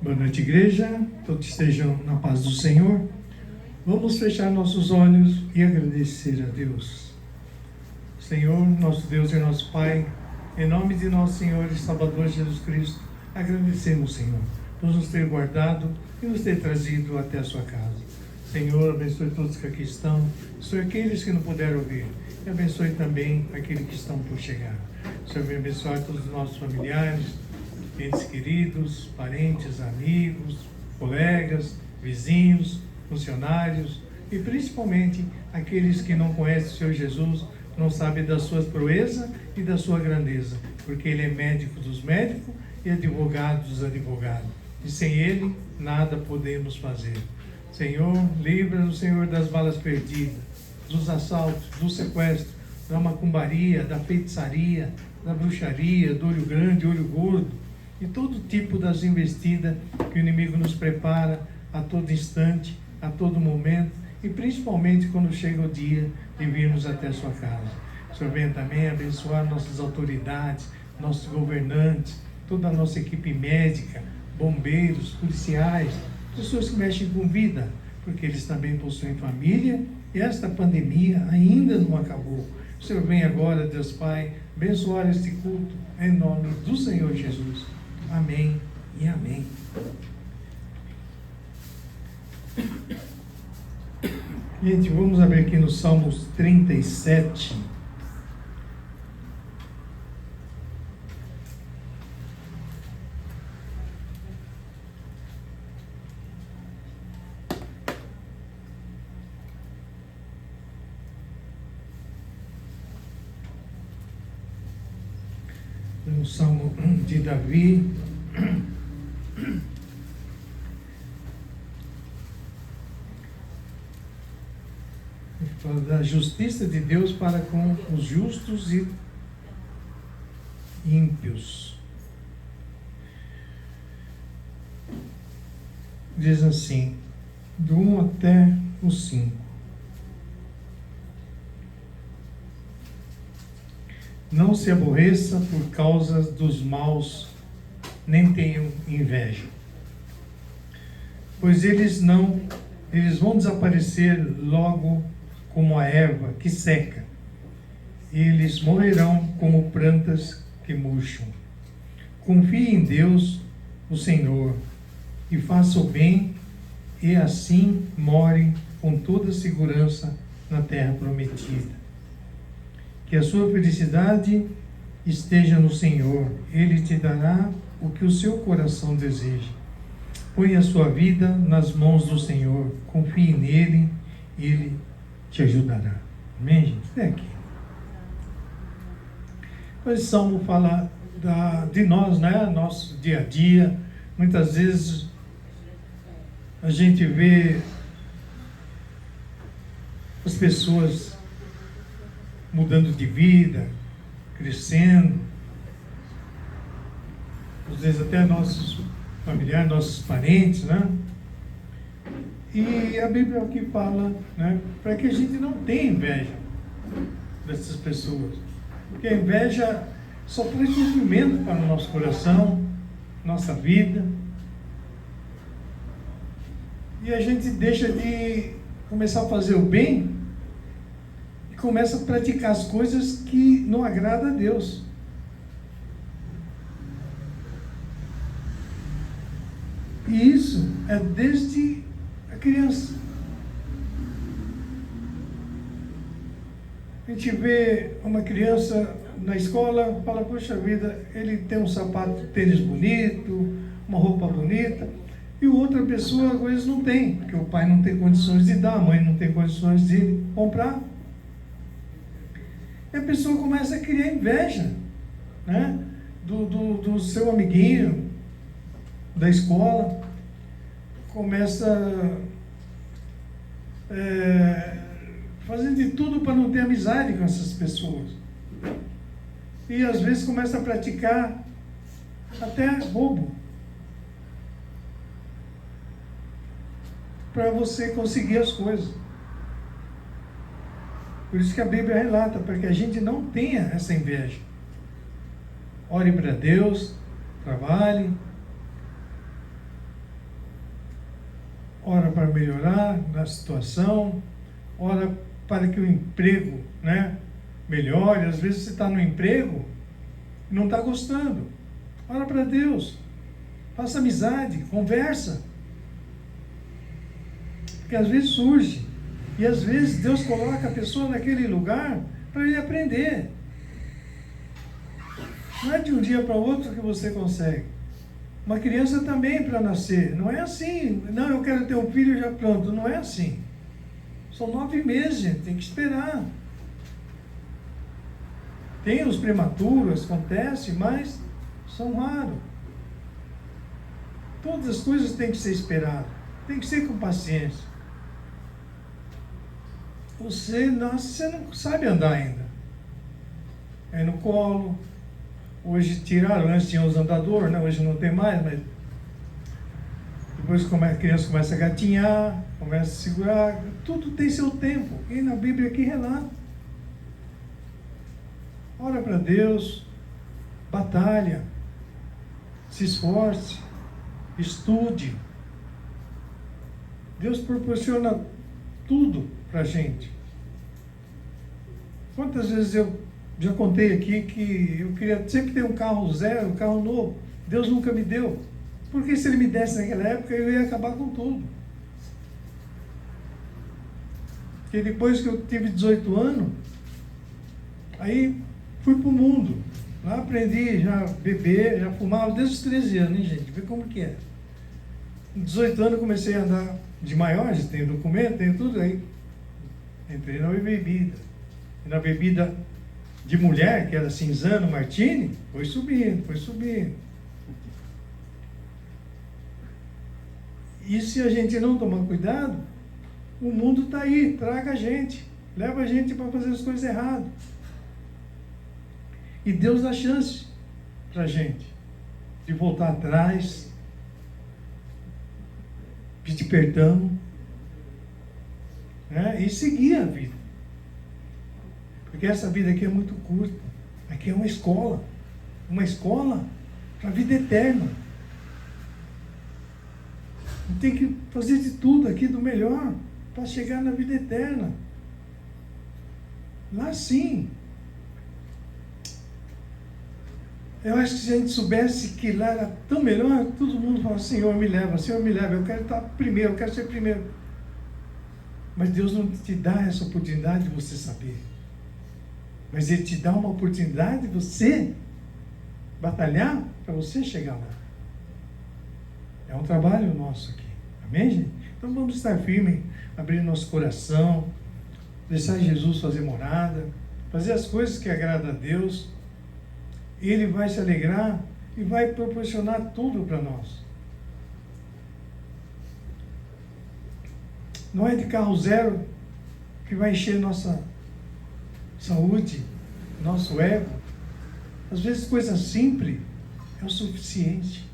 Boa noite, igreja. Todos estejam na paz do Senhor. Vamos fechar nossos olhos e agradecer a Deus. Senhor, nosso Deus e nosso Pai, em nome de nosso Senhor e Salvador Jesus Cristo, agradecemos, Senhor, por nos ter guardado e nos ter trazido até a sua casa. Senhor, abençoe todos que aqui estão, abençoe aqueles que não puderam vir, e abençoe também aqueles que estão por chegar. Senhor, venha abençoar todos os nossos familiares, entes queridos, parentes, amigos, colegas, vizinhos, funcionários e principalmente aqueles que não conhecem o Senhor Jesus, não sabem da sua proeza e da sua grandeza, porque Ele é médico dos médicos e advogado dos advogados. E sem Ele, nada podemos fazer. Senhor, livra-nos, Senhor, das balas perdidas, dos assaltos, do sequestro, da macumbaria, da feitiçaria, da bruxaria, do olho grande, olho gordo, e todo tipo das investidas que o inimigo nos prepara a todo instante, a todo momento, e principalmente quando chega o dia de virmos até a sua casa. O Senhor venha também abençoar nossas autoridades, nossos governantes, toda a nossa equipe médica, bombeiros, policiais, pessoas que mexem com vida, porque eles também possuem família, e esta pandemia ainda não acabou. O Senhor vem agora, Deus Pai, abençoar este culto, em nome do Senhor Jesus. Amém e amém. Gente, vamos abrir aqui no Salmos 37. Um salmo de Davi. Fala da justiça de Deus para com os justos e ímpios. Diz assim, do 1 até o 5. Não se aborreça por causa dos maus, nem tenham inveja. Pois eles vão desaparecer logo como a erva que seca. E eles morrerão como plantas que murcham. Confie em Deus, o Senhor, e faça o bem, e assim more com toda segurança na terra prometida. Que a sua felicidade esteja no Senhor. Ele te dará o que o seu coração deseja. Põe a sua vida nas mãos do Senhor. Confie nele, ele te ajudará. Amém, gente? Até aqui. Esse salmo fala de nós, né? Nosso dia a dia. Muitas vezes a gente vê as pessoas mudando de vida, crescendo, às vezes até nossos familiares, nossos parentes, né? E a Bíblia aqui fala, né, para que a gente não tenha inveja dessas pessoas, porque a inveja só traz sofrimento para o nosso coração, nossa vida, e a gente deixa de começar a fazer o bem, começa a praticar as coisas que não agradam a Deus. E isso é desde a criança. A gente vê uma criança na escola, fala, poxa vida, ele tem um sapato, tênis bonito, uma roupa bonita, e outra pessoa às vezes não tem, porque o pai não tem condições de dar, a mãe não tem condições de comprar. E a pessoa começa a criar inveja, né? do seu amiguinho da escola, começa fazendo de tudo para não ter amizade com essas pessoas. E às vezes começa a praticar até roubo, para você conseguir as coisas. Por isso que a Bíblia relata, para que a gente não tenha essa inveja. Ore para Deus, trabalhe, ora para melhorar a situação, ora para que o emprego, né, melhore. Às vezes você está no emprego e não está gostando. Ora para Deus, faça amizade, conversa. Porque às vezes surge, e às vezes Deus coloca a pessoa naquele lugar para ele aprender. Não é de um dia para o outro que você consegue. Uma criança também para nascer, não é assim, não, eu quero ter um filho já pronto, não é assim. São 9 meses, gente, tem que esperar. Tem os prematuros, acontece, mas são raros. Todas as coisas têm que ser esperadas, tem que ser com paciência. Você não sabe andar ainda. É no colo. Hoje tiraram, antes tinha os andadores, né? Hoje não tem mais, mas depois a criança começa a gatinhar, começa a segurar, tudo tem seu tempo. E na Bíblia aqui relata. Ora para Deus, batalha, se esforce, estude. Deus proporciona tudo para a gente. Quantas vezes eu já contei aqui que eu queria sempre ter um carro zero, um carro novo. Deus nunca me deu. Porque se Ele me desse naquela época, eu ia acabar com tudo. Porque depois que eu tive 18 anos, aí fui para o mundo. Lá aprendi já a beber, já fumava desde os 13 anos, hein, gente? Vê como que é. Com 18 anos comecei a andar de maior, já tenho documento, tenho tudo aí. Entrei na bebida. E na bebida de mulher, que era Cinzano Martini, foi subindo, foi subindo. E se a gente não tomar cuidado, o mundo está aí, traga a gente, leva a gente para fazer as coisas erradas. E Deus dá chance para a gente de voltar atrás, pedir perdão, né? E seguir a vida. Porque essa vida aqui é muito curta. Aqui é uma escola para a vida eterna. E tem que fazer de tudo aqui do melhor para chegar na vida eterna. Lá sim. Eu acho que se a gente soubesse que lá era tão melhor, todo mundo fala, Senhor me leva, eu quero estar primeiro, eu quero ser primeiro. Mas Deus não te dá essa oportunidade de você saber. Mas Ele te dá uma oportunidade de você batalhar para você chegar lá. É um trabalho nosso aqui. Amém, gente? Então vamos estar firmes, abrir nosso coração, deixar Jesus fazer morada, fazer as coisas que agradam a Deus. Ele vai se alegrar e vai proporcionar tudo para nós. Não é de carro zero que vai encher nossa saúde, nosso ego. Às vezes coisa simples é o suficiente.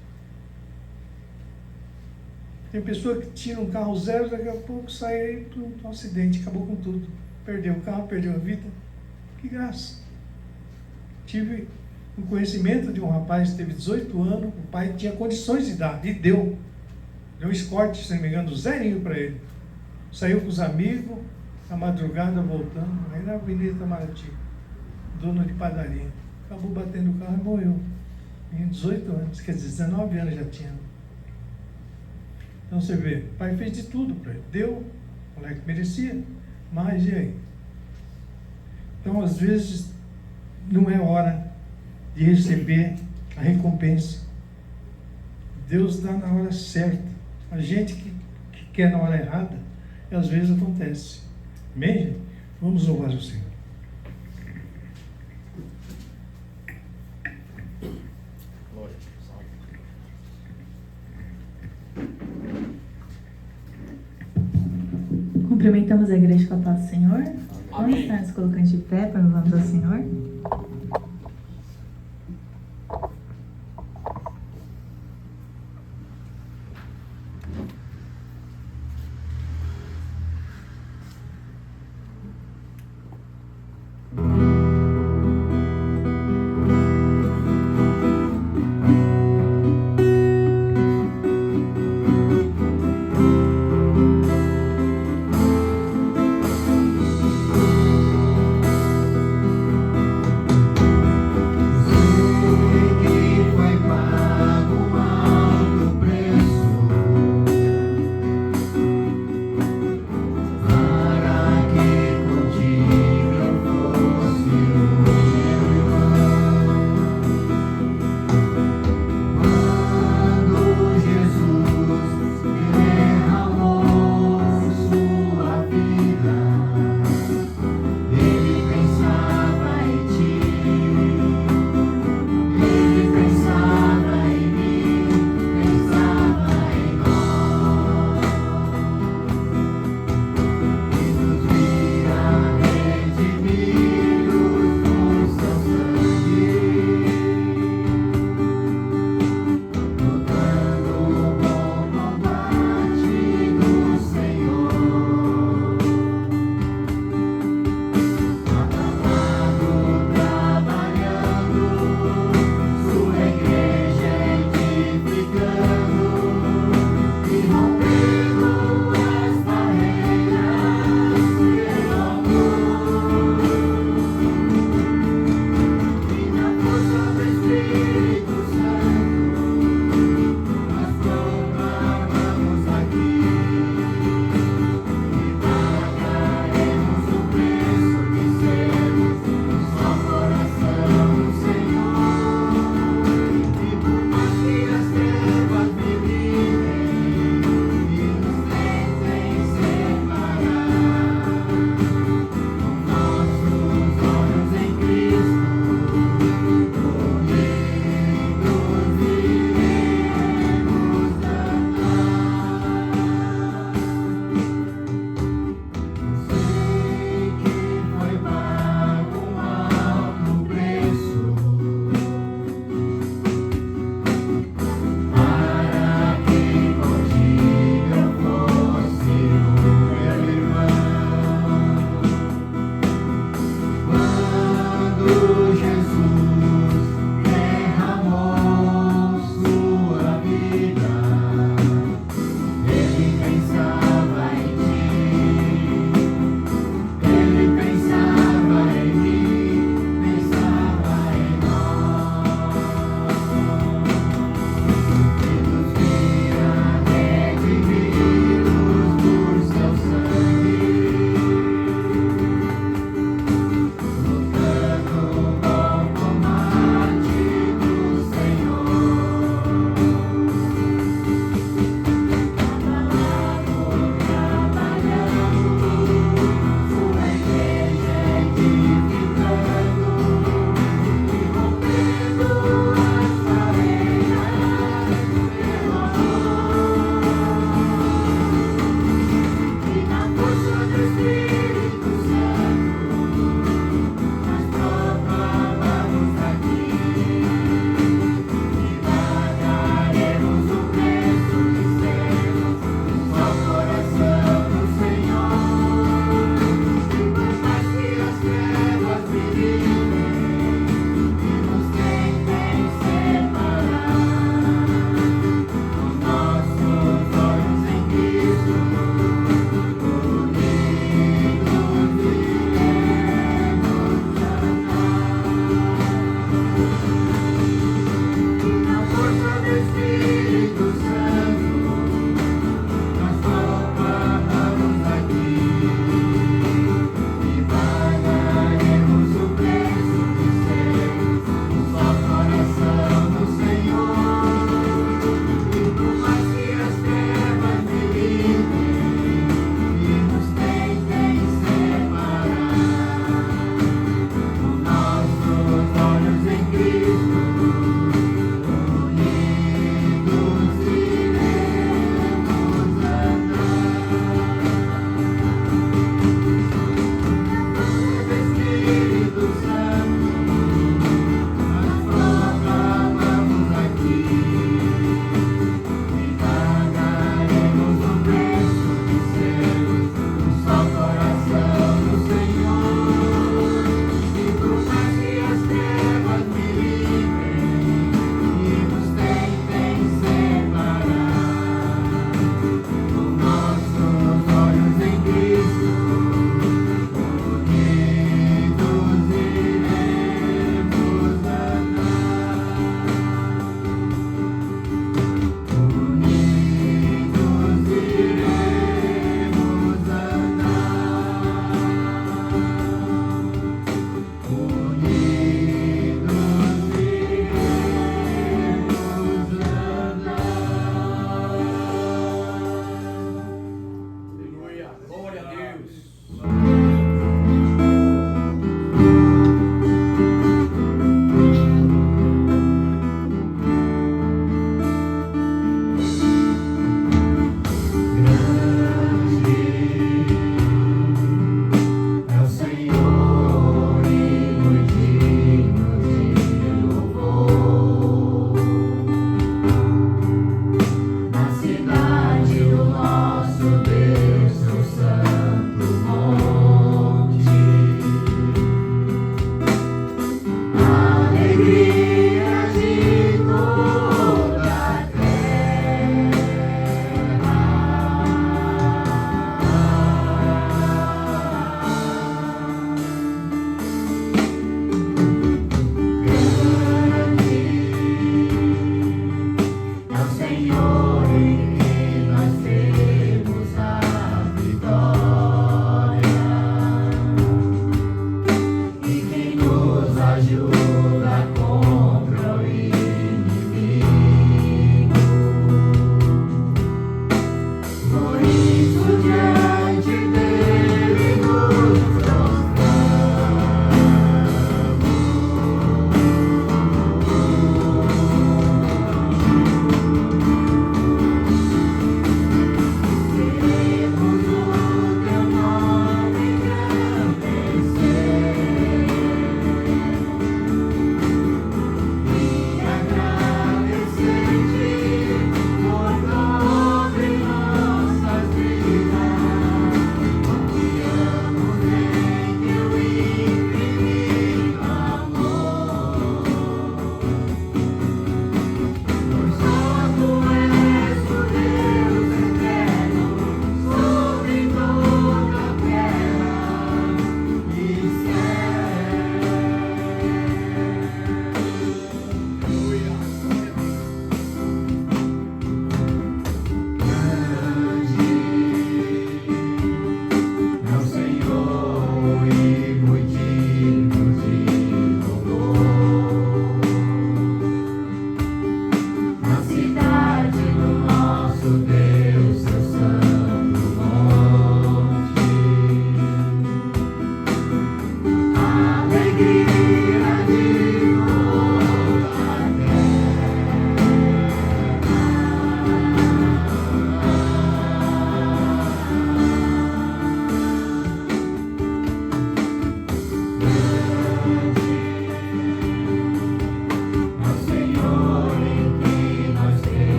Tem pessoa que tira um carro zero, daqui a pouco sai aí para um acidente, acabou com tudo. Perdeu o carro, perdeu a vida. Que graça. Tive um conhecimento de um rapaz que teve 18 anos, o pai tinha condições de dar, e deu. Deu um escorte, se não me engano, zerinho para ele. Saiu com os amigos, na madrugada voltando, aí na Avenida Itamaraty, dono de padaria. Acabou batendo o carro e morreu. Em 18 anos, quer dizer, 19 anos já tinha. Então você vê, o pai fez de tudo para ele. Deu, o moleque merecia, mas e aí? Então, às vezes, não é hora de receber a recompensa. Deus dá na hora certa. A gente que quer na hora errada, e às vezes acontece. Amém, gente? Vamos louvar o Senhor. Glória. Cumprimentamos a igreja com a paz do Senhor. Vamos Amém. estar nos colocando de pé para louvamos ao Senhor. Senhor em quem nós temos a vitória e quem nos ajuda contra o inimigo. Por isso diante dele nos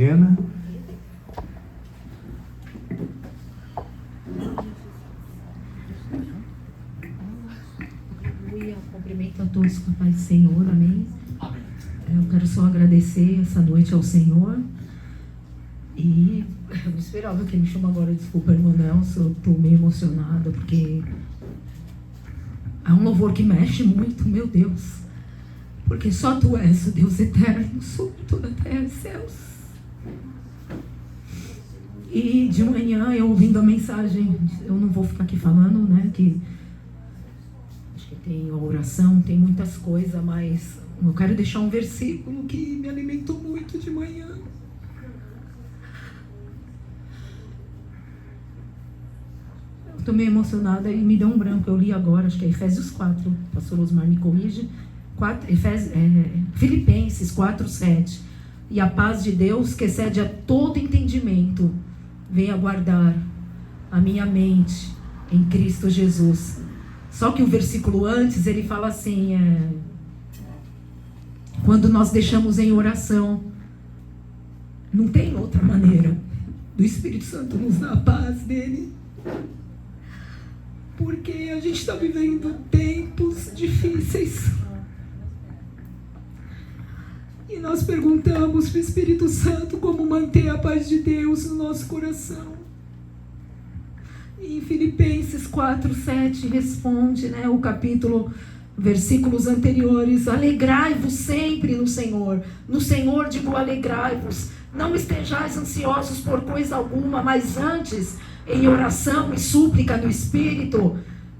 Helena. Cumprimento a todos com a paz do Senhor, amém? Eu quero só agradecer essa noite ao Senhor. E eu não esperava que ele me chama agora, desculpa, irmã Nelson, eu estou meio emocionada, porque é um louvor que mexe muito, meu Deus. Porque só Tu és o Deus eterno, sobre toda a terra e céus. E de manhã, eu ouvindo a mensagem, eu não vou ficar aqui falando, né, que acho que tem a oração, tem muitas coisas, mas eu quero deixar um versículo que me alimentou muito de manhã. Eu estou meio emocionada e me deu um branco. Eu li agora, acho que é Efésios 4, o pastor Osmar me corrige. Filipenses 4:7. E a paz de Deus, que excede a todo entendimento, venha guardar a minha mente em Cristo Jesus. Só que o versículo antes, ele fala assim, quando nós deixamos em oração, não tem outra maneira do Espírito Santo nos dar a paz dele. Porque a gente está vivendo tempos difíceis. E nós perguntamos para o Espírito Santo como manter a paz de Deus no nosso coração. E em Filipenses 4:7 responde, né, o capítulo, versículos anteriores: alegrai-vos sempre no Senhor. No Senhor digo alegrai-vos. Não estejais ansiosos por coisa alguma, mas antes, em oração e súplica no Espírito,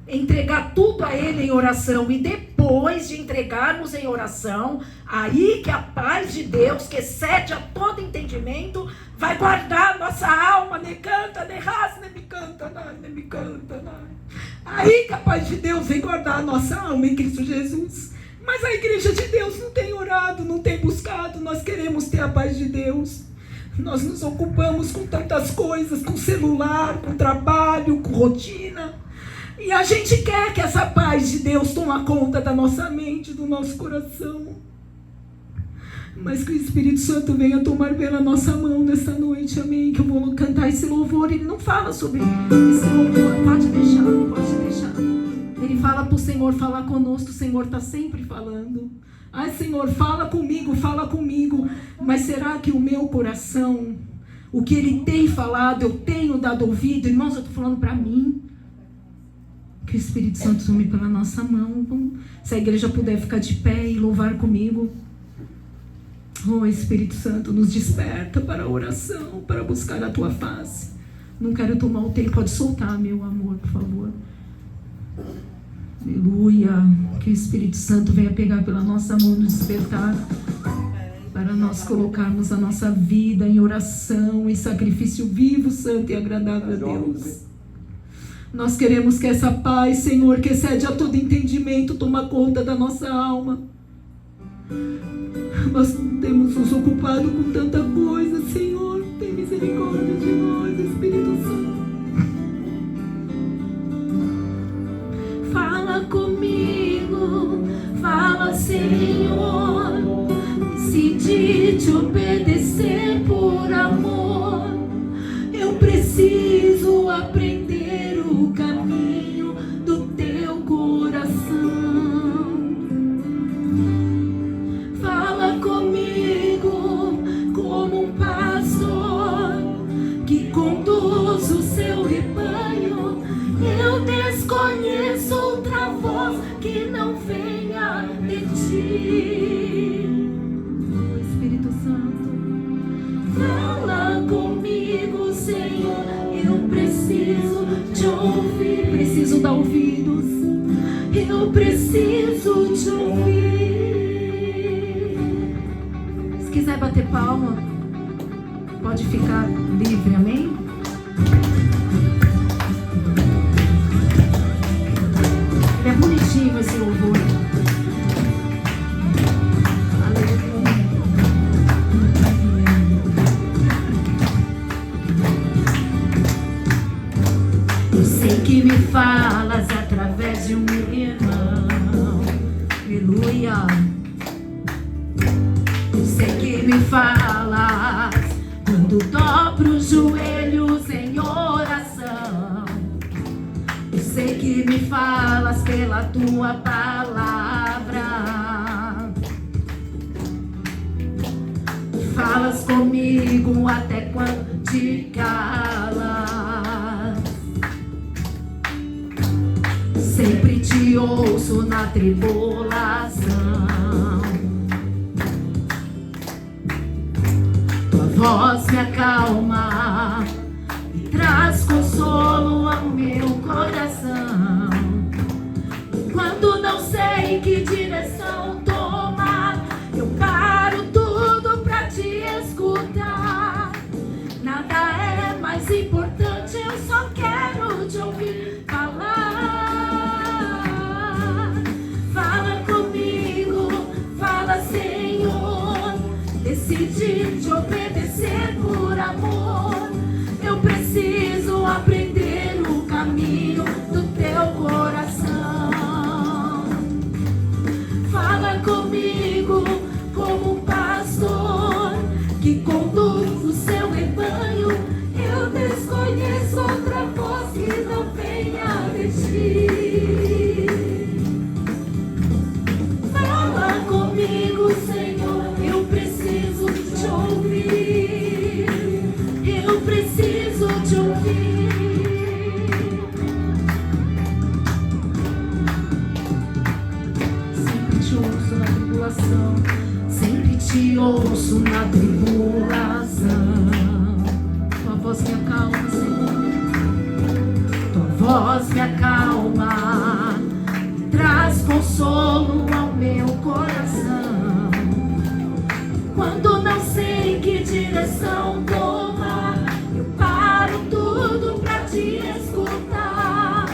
entregar tudo a Ele em oração. E depois de entregarmos em oração, aí que a paz de Deus, que excede a todo entendimento, vai guardar nossa alma. Ne canta, ne ras, ne me canta, ne me canta. Aí que a paz de Deus vem guardar a nossa alma em Cristo Jesus. Mas a igreja de Deus não tem orado, não tem buscado. Nós queremos ter a paz de Deus. Nós nos ocupamos com tantas coisas, com celular, com trabalho, com rotina. E a gente quer que essa paz de Deus tome conta da nossa mente, do nosso coração. Mas que o Espírito Santo venha tomar pela nossa mão nessa noite, amém? Que eu vou cantar esse louvor. Ele não fala sobre esse louvor, pode deixar. Ele fala para o Senhor falar conosco. O Senhor está sempre falando. Ai, Senhor, fala comigo. Mas será que o meu coração, o que Ele tem falado, eu tenho dado ouvido? Irmãos, eu estou falando para mim. Que o Espírito Santo tome pela nossa mão. Se a igreja puder ficar de pé e louvar comigo. Oh, Espírito Santo, nos desperta para a oração, para buscar a Tua face. Não quero tomar o tempo. Pode soltar, meu amor, por favor. Aleluia. Que o Espírito Santo venha pegar pela nossa mão, nos despertar, para nós colocarmos a nossa vida em oração, em sacrifício vivo, santo e agradável a Deus. Nós queremos que essa paz, Senhor, que excede a todo entendimento, toma conta da nossa alma. Nós temos nos ocupado com tanta coisa, Senhor. Tem misericórdia de nós, Espírito Santo. Fala comigo, fala, Senhor. Decidi te obedecer por amor. Eu preciso aprender o caminho do Teu coração. Fala comigo como um pastor que conduz o seu rebanho. Eu desconheço outra voz que não venha de Ti. Espírito Santo, fala comigo, Senhor. Eu preciso te ouvir. Preciso dar ouvidos. Eu preciso te ouvir. Se quiser bater palma, pode ficar livre, amém? É bonitinho esse louvor. Eu sei que me falas através de um irmão. Aleluia. Eu sei que me falas dobro os joelhos em oração. Eu sei que me falas pela tua palavra. Falas comigo até quando te calas. Sempre te ouço na tribulação. Tua voz me acalma e traz consolo ao meu coração. Quando não sei que direção tomar, eu paro tudo pra te escutar. Nada é mais importante, eu só quero te ouvir falar. Fala comigo, fala, Senhor. Decidi te obedecer por amor. Eu preciso aprender o caminho do teu coração. Fala comigo como um pastor que conduz o seu rebanho. Eu desconheço outra voz que não venha de ti. Fala comigo, Senhor, eu preciso te ouvir. Eu preciso te ouvir. Sempre te ouço na tribulação. Sempre te ouço na tribulação. Tua voz me acalma, Senhor. Tua voz me acalma e traz consolo ao meu coração. Quando não sei que direção tomar, eu paro tudo pra te escutar.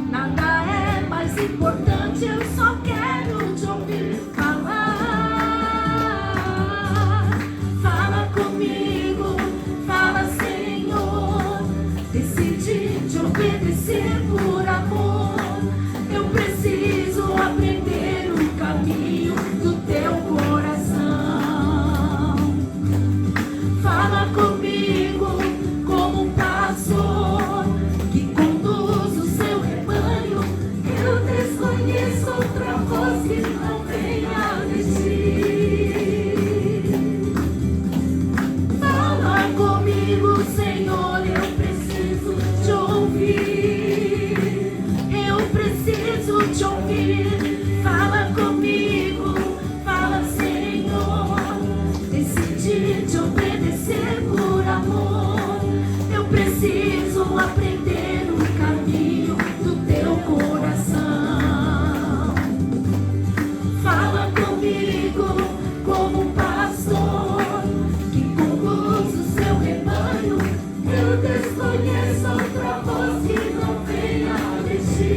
Nada é mais importante, eu só quero te ouvir falar. Fala comigo, fala, Senhor. Decidi te obedecer por amor. Eu preciso aprender o caminho do teu coração. Fala comigo como um pastor que conduz o seu rebanho. Eu desconheço outra voz que não venha de ti. Fala comigo, Senhor, eu preciso te ouvir. Eu preciso te ouvir. Fala comigo, fala, Senhor. Decidi te obedecer por amor. Eu preciso aprender o caminho do teu coração. Fala comigo como um pastor que conduz o seu rebanho. Eu desconheço outra voz que não venha de ti.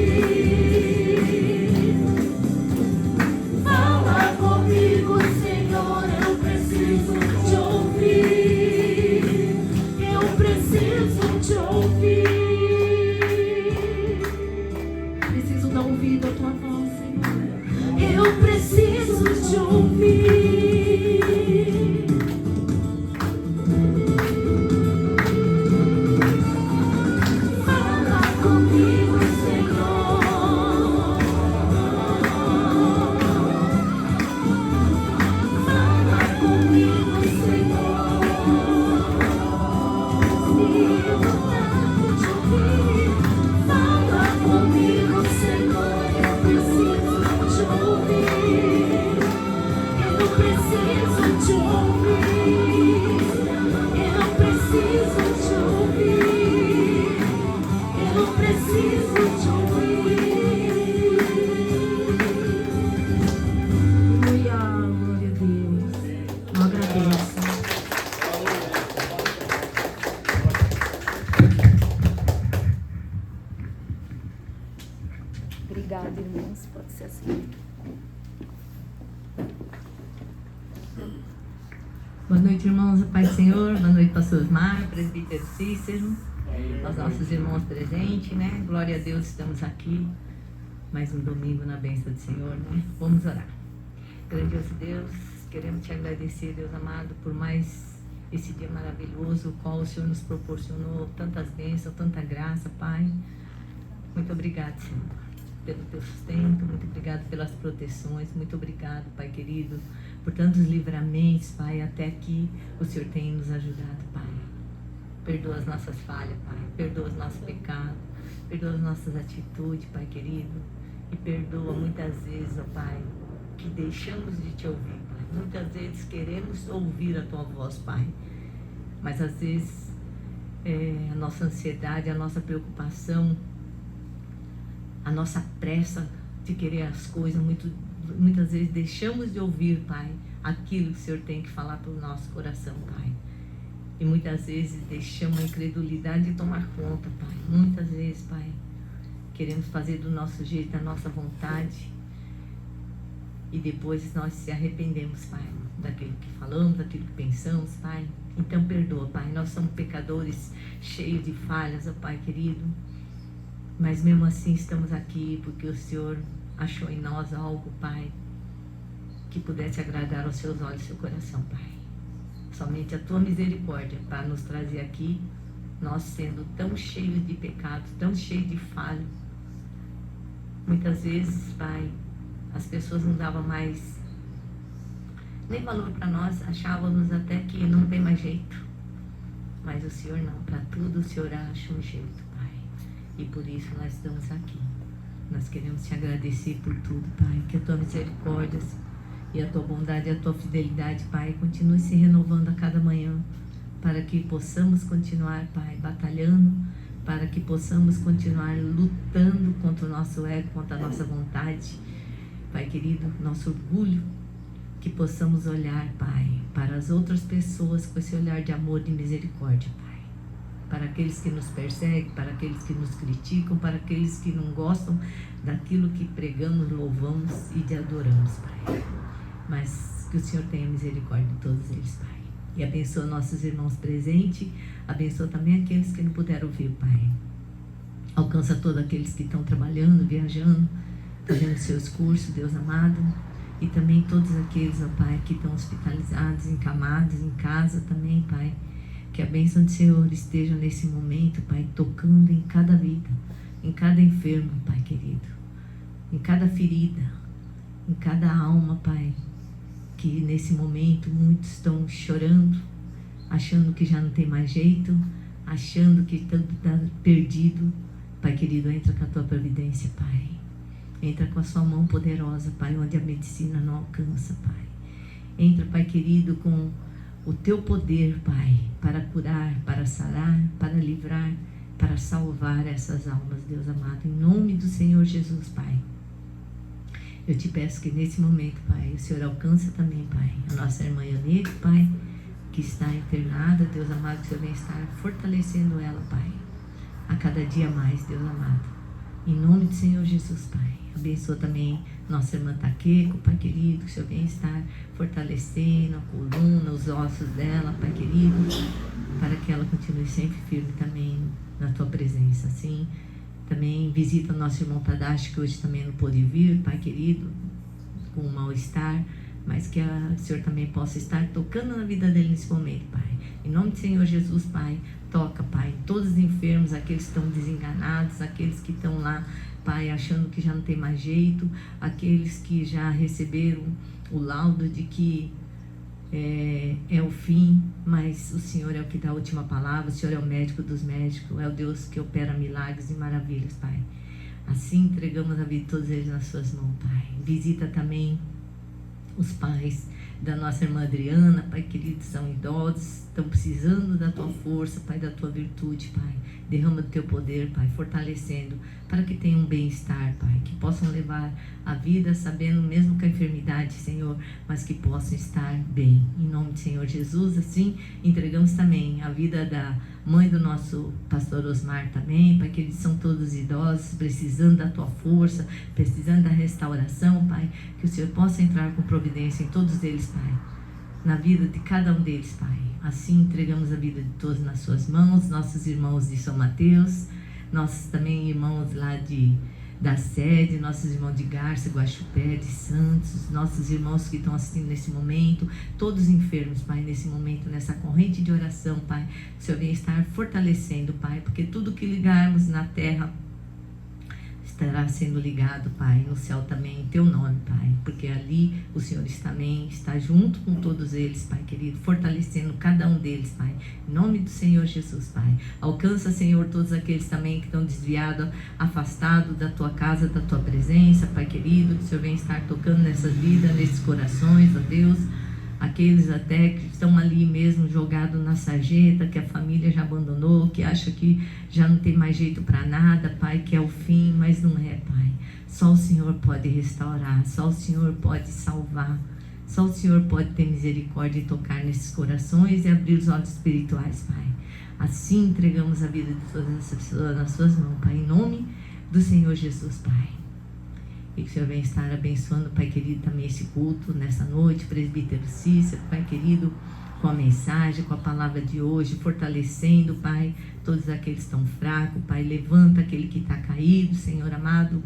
Fala comigo, Senhor, eu preciso te ouvir. Eu preciso te ouvir. Preciso dar ouvido à tua voz, Senhor. Eu preciso te ouvir. Fala comigo, Senhor. Fala comigo, Senhor. Preciso tanto te ouvir. Fala comigo, Senhor. Eu preciso te ouvir. Eu preciso te ouvir. Eu preciso te ouvir. Eu preciso te ouvir. Aleluia, glória a Deus. Eu agradeço. Obrigada, irmãos. Pode ser assim. Boa noite, irmãos, a paz do Senhor. Boa noite, pastor Osmar, presbítero Cícero, aos nossos irmãos presentes, né? Glória a Deus, estamos aqui mais um domingo na bênção do Senhor, né? Vamos orar. Grandioso Deus, queremos te agradecer, Deus amado, por mais esse dia maravilhoso, o qual o Senhor nos proporcionou tantas bênçãos, tanta graça, Pai. Muito obrigado, Senhor, pelo teu sustento, muito obrigado pelas proteções, muito obrigado, Pai querido, por tantos livramentos, Pai, até aqui o Senhor tem nos ajudado, Pai. Perdoa as nossas falhas, Pai, perdoa os nossos pecados, perdoa as nossas atitudes, Pai querido, e perdoa muitas vezes, ó Pai, que deixamos de te ouvir, Pai. Muitas vezes queremos ouvir a tua voz, Pai, mas às vezes a nossa ansiedade, a nossa preocupação, a nossa pressa de querer as coisas, muitas vezes deixamos de ouvir, Pai, aquilo que o Senhor tem que falar para o nosso coração, Pai. E muitas vezes deixamos a incredulidade tomar conta, Pai. Muitas vezes, Pai, queremos fazer do nosso jeito, da nossa vontade. E depois nós se arrependemos, Pai, daquilo que falamos, daquilo que pensamos, Pai. Então perdoa, Pai. Nós somos pecadores cheios de falhas, ó Pai querido. Mas mesmo assim estamos aqui porque o Senhor achou em nós algo, Pai, que pudesse agradar aos seus olhos e seu coração, Pai. Somente a tua misericórdia para nos trazer aqui, nós sendo tão cheios de pecado, tão cheios de falha. Muitas vezes, Pai, as pessoas não davam mais nem valor para nós, achávamos até que não tem mais jeito. Mas o Senhor não, para tudo o Senhor acha um jeito, Pai. E por isso nós estamos aqui. Nós queremos te agradecer por tudo, Pai, que a tua misericórdia e a tua bondade e a tua fidelidade, Pai, continue se renovando a cada manhã, para que possamos continuar, Pai, batalhando, para que possamos continuar lutando contra o nosso ego, contra a nossa vontade, Pai querido, nosso orgulho, que possamos olhar, Pai, para as outras pessoas com esse olhar de amor e de misericórdia, Pai, para aqueles que nos perseguem, para aqueles que nos criticam, para aqueles que não gostam daquilo que pregamos, louvamos e te adoramos, Pai. Mas que o Senhor tenha misericórdia de todos eles, Pai. E abençoa nossos irmãos presentes, abençoa também aqueles que não puderam vir, Pai. Alcança todos aqueles que estão trabalhando, viajando, fazendo seus cursos, Deus amado. E também todos aqueles, ó Pai, que estão hospitalizados, encamados, em casa também, Pai. Que a bênção do Senhor esteja nesse momento, Pai, tocando em cada vida, em cada enfermo, Pai querido, em cada ferida, em cada alma, Pai, que nesse momento muitos estão chorando, achando que já não tem mais jeito, achando que tudo está perdido. Pai querido, entra com a tua providência, Pai. Entra com a sua mão poderosa, Pai, onde a medicina não alcança, Pai. Entra, Pai querido, com o teu poder, Pai, para curar, para sarar, para livrar, para salvar essas almas, Deus amado. Em nome do Senhor Jesus, Pai. Eu te peço que nesse momento, Pai, o Senhor alcança também, Pai, a nossa irmã Yanete, Pai, que está internada, Deus amado, que o Senhor venha estar fortalecendo ela, Pai, a cada dia mais, Deus amado. Em nome do Senhor Jesus, Pai. Abençoa também nossa irmã Taqueco, Pai querido, que o Senhor venha estar fortalecendo a coluna, os ossos dela, Pai querido, para que ela continue sempre firme também na tua presença, assim. Também visita o nosso irmão Tadashi, que hoje também não pôde vir, Pai querido, com um mal-estar, mas que o Senhor também possa estar tocando na vida dele nesse momento, Pai. Em nome do Senhor Jesus, Pai, toca, Pai, em todos os enfermos, aqueles que estão desenganados, aqueles que estão lá, Pai, achando que já não tem mais jeito, aqueles que já receberam o laudo de que é o fim, mas o Senhor é o que dá a última palavra, o Senhor é o médico dos médicos, é o Deus que opera milagres e maravilhas, Pai. Assim entregamos a vida de todos eles nas suas mãos, Pai. Visita também os pais da nossa irmã Adriana, Pai querido, são idosos, estão precisando da tua força, Pai, da tua virtude, Pai. Derrama do teu poder, Pai, fortalecendo, para que tenham um bem-estar, Pai, que possam levar a vida sabendo mesmo com a enfermidade, Senhor, mas que possam estar bem. Em nome do Senhor Jesus, assim, entregamos também a vida da mãe do nosso pastor Osmar também, Pai, que eles são todos idosos, precisando da tua força, precisando da restauração, Pai, que o Senhor possa entrar com providência em todos eles, Pai, na vida de cada um deles, Pai. Assim entregamos a vida de todos nas suas mãos, nossos irmãos de São Mateus, nossos também irmãos lá de da sede, nossos irmãos de Garça, Guaxupé, de Santos, nossos irmãos que estão assistindo nesse momento, todos enfermos, Pai, nesse momento, nessa corrente de oração, Pai, que o Senhor venha estar fortalecendo, Pai, porque tudo que ligarmos na terra estará sendo ligado, Pai, no céu também, em Teu nome, Pai, porque ali o Senhor também está junto com todos eles, Pai querido, fortalecendo cada um deles, Pai, em nome do Senhor Jesus, Pai. Alcança, Senhor, todos aqueles também que estão desviados, afastados da Tua casa, da Tua presença, Pai querido, que o Senhor venha estar tocando nessas vidas, nesses corações, ó Deus. Aqueles até que estão ali mesmo jogados na sarjeta, que a família já abandonou, que acha que já não tem mais jeito para nada, Pai, que é o fim, mas não é, Pai. Só o Senhor pode restaurar, só o Senhor pode salvar, só o Senhor pode ter misericórdia e tocar nesses corações e abrir os olhos espirituais, Pai. Assim entregamos a vida de todas essas pessoas nas Suas mãos, Pai, em nome do Senhor Jesus, Pai. E que o Senhor venha estar abençoando, Pai querido, também esse culto nessa noite, presbítero Cícero, Pai querido, com a mensagem, com a palavra de hoje, fortalecendo, Pai, todos aqueles que estão fracos, Pai, levanta aquele que está caído, Senhor amado.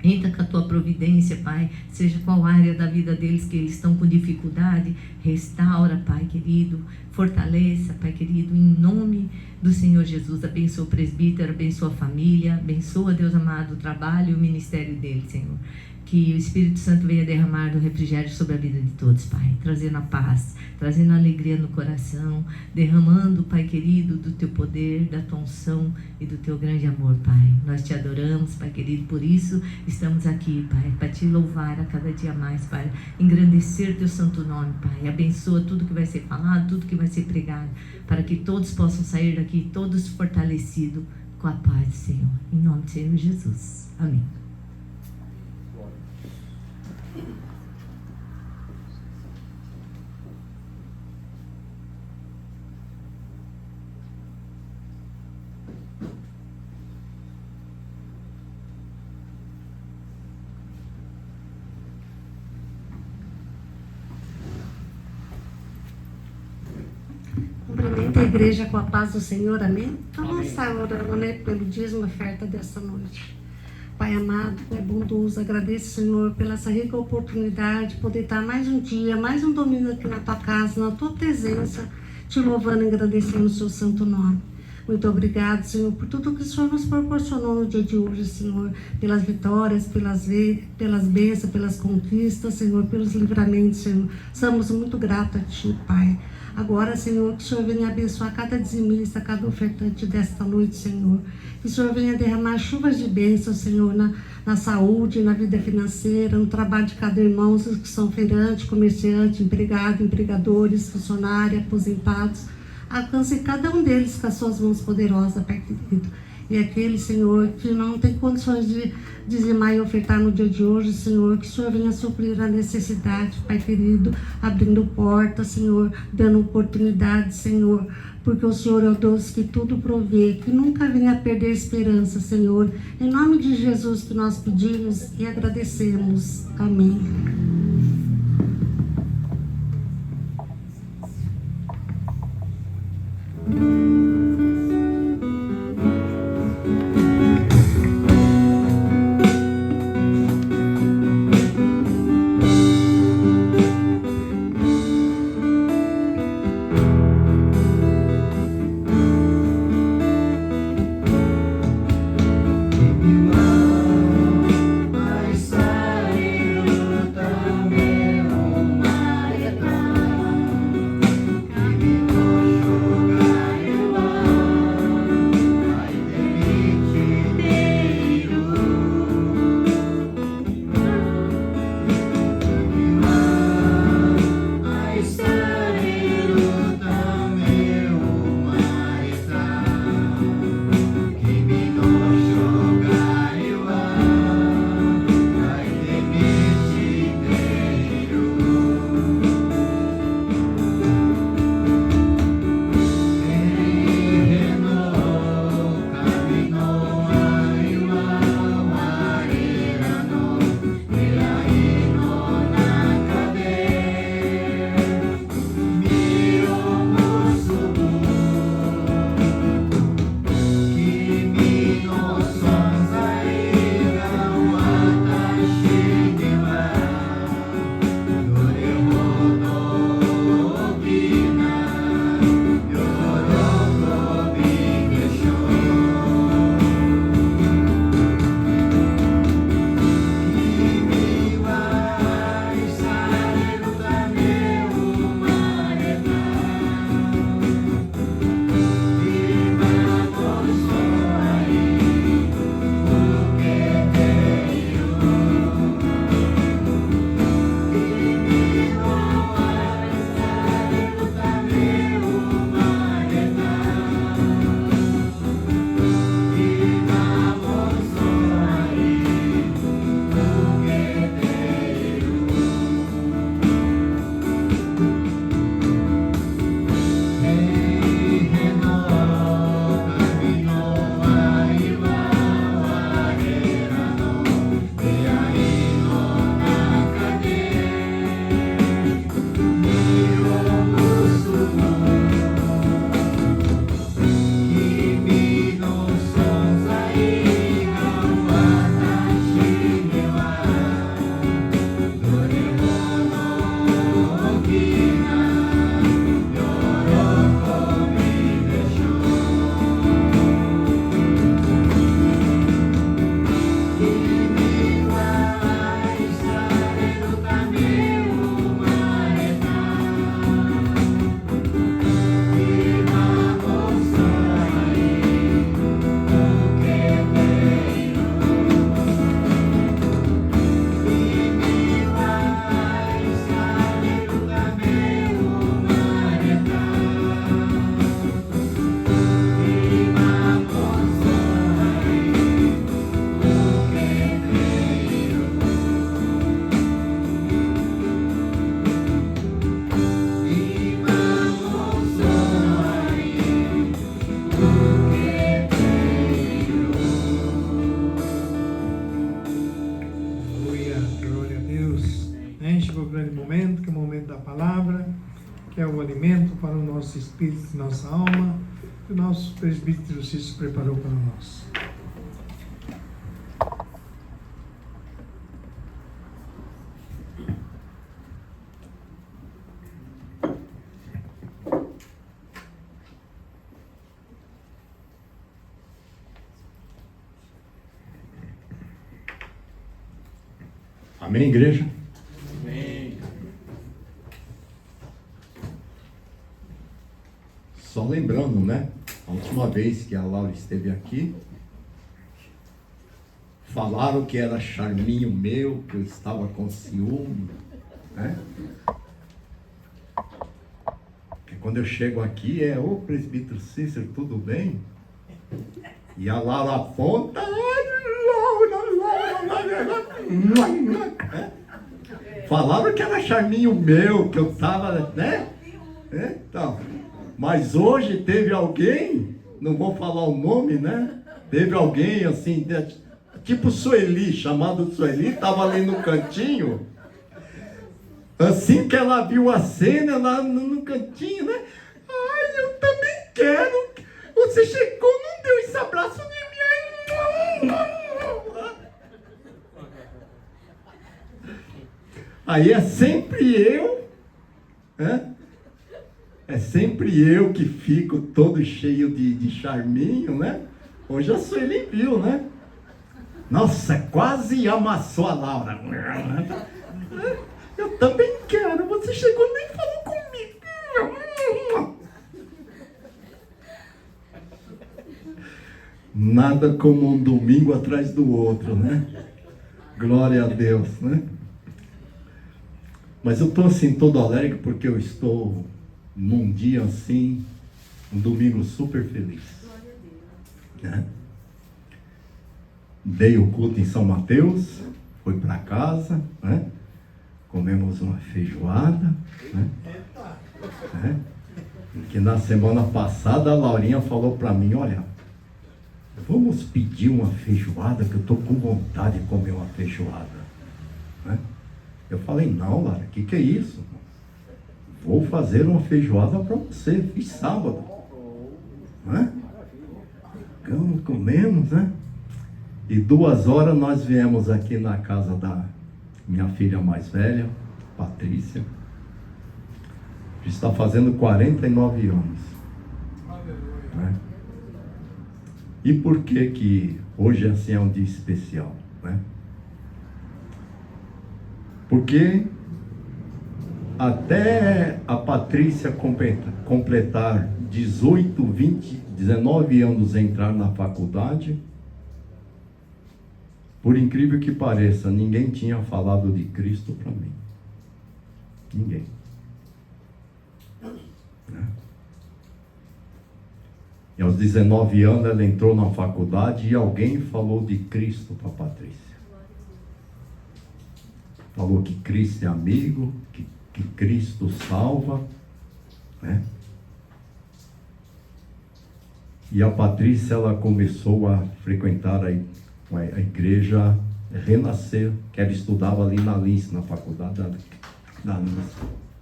Entra com a Tua providência, Pai, seja qual área da vida deles que eles estão com dificuldade, restaura, Pai querido, fortaleça, Pai querido, em nome do Senhor Jesus. Abençoa o presbítero, abençoa a família, abençoa, Deus amado, o trabalho e o ministério dele, Senhor. Que o Espírito Santo venha derramar do refrigério sobre a vida de todos, Pai, trazendo a paz, trazendo a alegria no coração, derramando, Pai querido, do Teu poder, da Tua unção e do Teu grande amor, Pai. Nós Te adoramos, Pai querido, por isso estamos aqui, Pai, para Te louvar a cada dia mais, Pai, engrandecer Teu santo nome, Pai. Abençoa tudo que vai ser falado, tudo que vai ser pregado, para que todos possam sair daqui, todos fortalecidos com a paz do Senhor. Em nome do Senhor Jesus. Amém. Cumprimento a igreja com a paz do Senhor, amém? Então vamos estar orando, né, pelo dízimo e oferta dessa noite. Pai amado, Pai bondoso, agradeço, Senhor, pela essa rica oportunidade de poder estar mais um dia, mais um domingo aqui na Tua casa, na Tua presença, Te louvando e agradecendo o Seu santo nome. Muito obrigado, Senhor, por tudo que o Senhor nos proporcionou no dia de hoje, Senhor, pelas vitórias, pelas bênçãos, pelas conquistas, Senhor, pelos livramentos, Senhor. Somos muito gratos a Ti, Pai. Agora, Senhor, que o Senhor venha abençoar cada dizimista, cada ofertante desta noite, Senhor. Que o Senhor venha derramar chuvas de bênçãos, Senhor, na saúde, na vida financeira, no trabalho de cada irmão, os que são feirantes, comerciantes, empregados, empregadores, funcionários, aposentados. Alcance cada um deles com as Suas mãos poderosas, Pai querido. E aquele, Senhor, que não tem condições de dizimar e ofertar no dia de hoje, Senhor, que o Senhor venha suprir a necessidade, Pai querido, abrindo portas, Senhor, dando oportunidade, Senhor, porque o Senhor é o Deus que tudo provê, que nunca venha perder a esperança, Senhor. Em nome de Jesus que nós pedimos e agradecemos. Amém. Vai sair lutando. nosso espírito, nossa alma, que o nosso presbítero Cícero preparou para nós. Amém, igreja? Amém. Só lembrando, né? A última vez que a Laura esteve aqui, falaram que era charminho meu, que eu estava com ciúme, né? Que quando eu chego aqui ô presbítero Cícero, tudo bem? E a Laura aponta, falaram que era charminho meu, que eu estava, né? Então, mas hoje teve alguém, não vou falar o nome, né? Teve alguém assim, tipo Sueli, chamado Sueli, estava ali no cantinho. Assim que ela viu a cena lá no cantinho, né? Ai, eu também quero. Você chegou, não deu esse abraço de mim. Aí é sempre eu, né? É sempre eu que fico todo cheio de charminho, né? Hoje a Sueli viu, né? Nossa, quase amassou a Laura. Eu também quero, você chegou e nem falou comigo. Nada como um domingo atrás do outro, né? Glória a Deus, né? Mas eu estou assim todo alegre porque eu estou num dia assim, um domingo super feliz, né? Dei o culto em São Mateus, fui para casa, né? Comemos uma feijoada, né? Que na semana passada a Laurinha falou para mim, olha, vamos pedir uma feijoada, que eu estou com vontade de comer uma feijoada, né? Eu falei, não, Lara, o que é isso? Vou fazer uma feijoada para você, fiz sábado, né? Comemos, né? E 2 horas nós viemos aqui na casa da minha filha mais velha, Patrícia, que está fazendo 49 anos, né? E por que hoje assim é um dia especial, né? Porque até a Patrícia completar 18, 20, 19 anos, entrar na faculdade, por incrível que pareça, ninguém tinha falado de Cristo para mim. Ninguém. Né? E aos 19 anos ela entrou na faculdade e alguém falou de Cristo para Patrícia. Falou que Cristo é amigo, que Cristo salva, né? E a Patrícia, ela começou a frequentar a igreja Renascer, que ela estudava ali na Lince, na faculdade da Lince,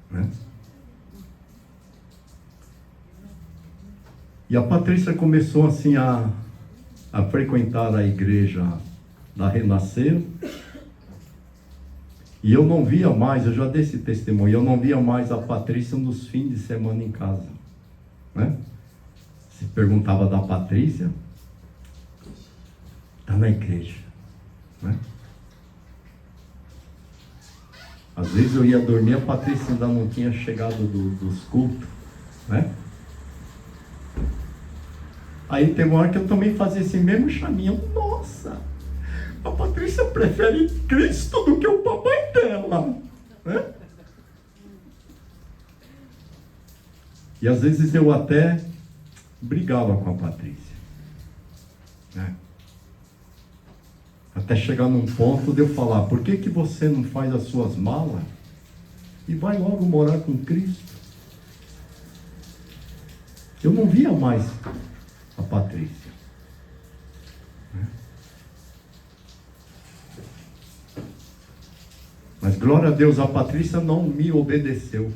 né? E a Patrícia começou assim a frequentar a igreja da Renascer. E eu não via mais, eu já dei esse testemunho, eu não via mais a Patrícia nos fins de semana em casa, né? Se perguntava da Patrícia, está na igreja, né? Às vezes eu ia dormir, a Patrícia ainda não tinha chegado dos cultos, né? Aí teve uma hora que eu também fazia esse mesmo chaminho. Nossa, a Patrícia prefere Cristo do que o papai dela, né? E às vezes eu até brigava com a Patrícia, né? Até chegar num ponto de eu falar, por que você não faz as suas malas e vai logo morar com Cristo? Eu não via mais a Patrícia, né? Mas glória a Deus, a Patrícia não me obedeceu.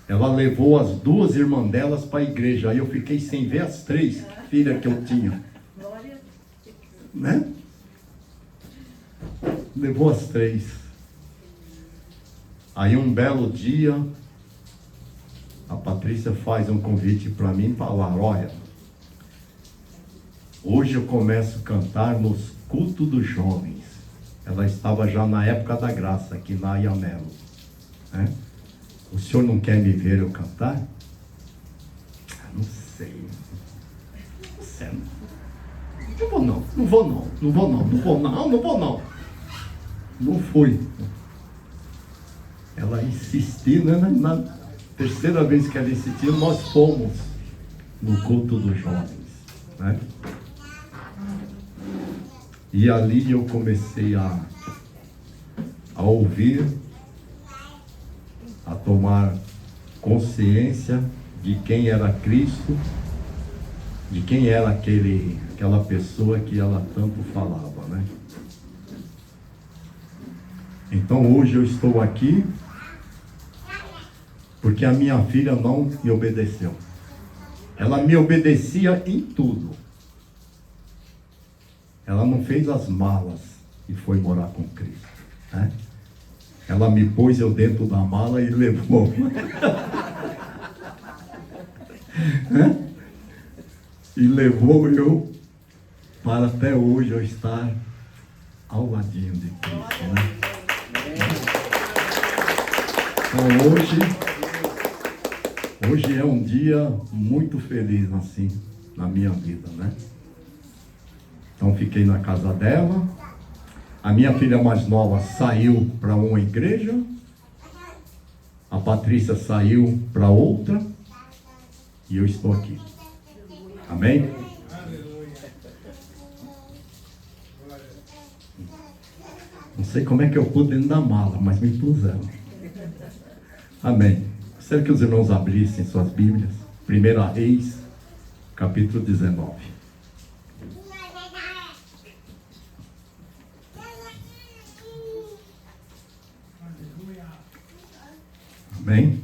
ela levou as 2 irmãs delas para a igreja. Aí eu fiquei sem ver as 3 filhas que eu tinha. Né? Levou as 3. Aí um belo dia, a Patrícia faz um convite para mim, falar: olha, hoje eu começo a cantar nos cultos dos jovens. Ela estava já na época da graça, aqui na Iamelo. Né? O senhor não quer me ver eu cantar? Não sei. Não vou não, não vou não, não vou não, não vou não, não vou não. Não fui. Ela insistiu, né? Na terceira vez que ela insistiu, nós fomos no culto dos jovens. Né? E ali eu comecei a ouvir, a tomar consciência de quem era Cristo, de quem era aquela pessoa que ela tanto falava, né? Então hoje eu estou aqui porque a minha filha não me obedeceu. Ela me obedecia em tudo. Ela não fez as malas e foi morar com Cristo, né? Ela me pôs eu dentro da mala e levou. E levou eu para até hoje eu estar ao ladinho de Cristo, né? Então hoje é um dia muito feliz assim na minha vida, né? Então fiquei na casa dela. A minha filha mais nova saiu para uma igreja. A Patrícia saiu para outra. E eu estou aqui. Amém? Não sei como é que eu pude dentro da mala, mas me puseram. Amém. Gostaria que os irmãos abrissem suas Bíblias. 1 Reis, capítulo 19. Amém?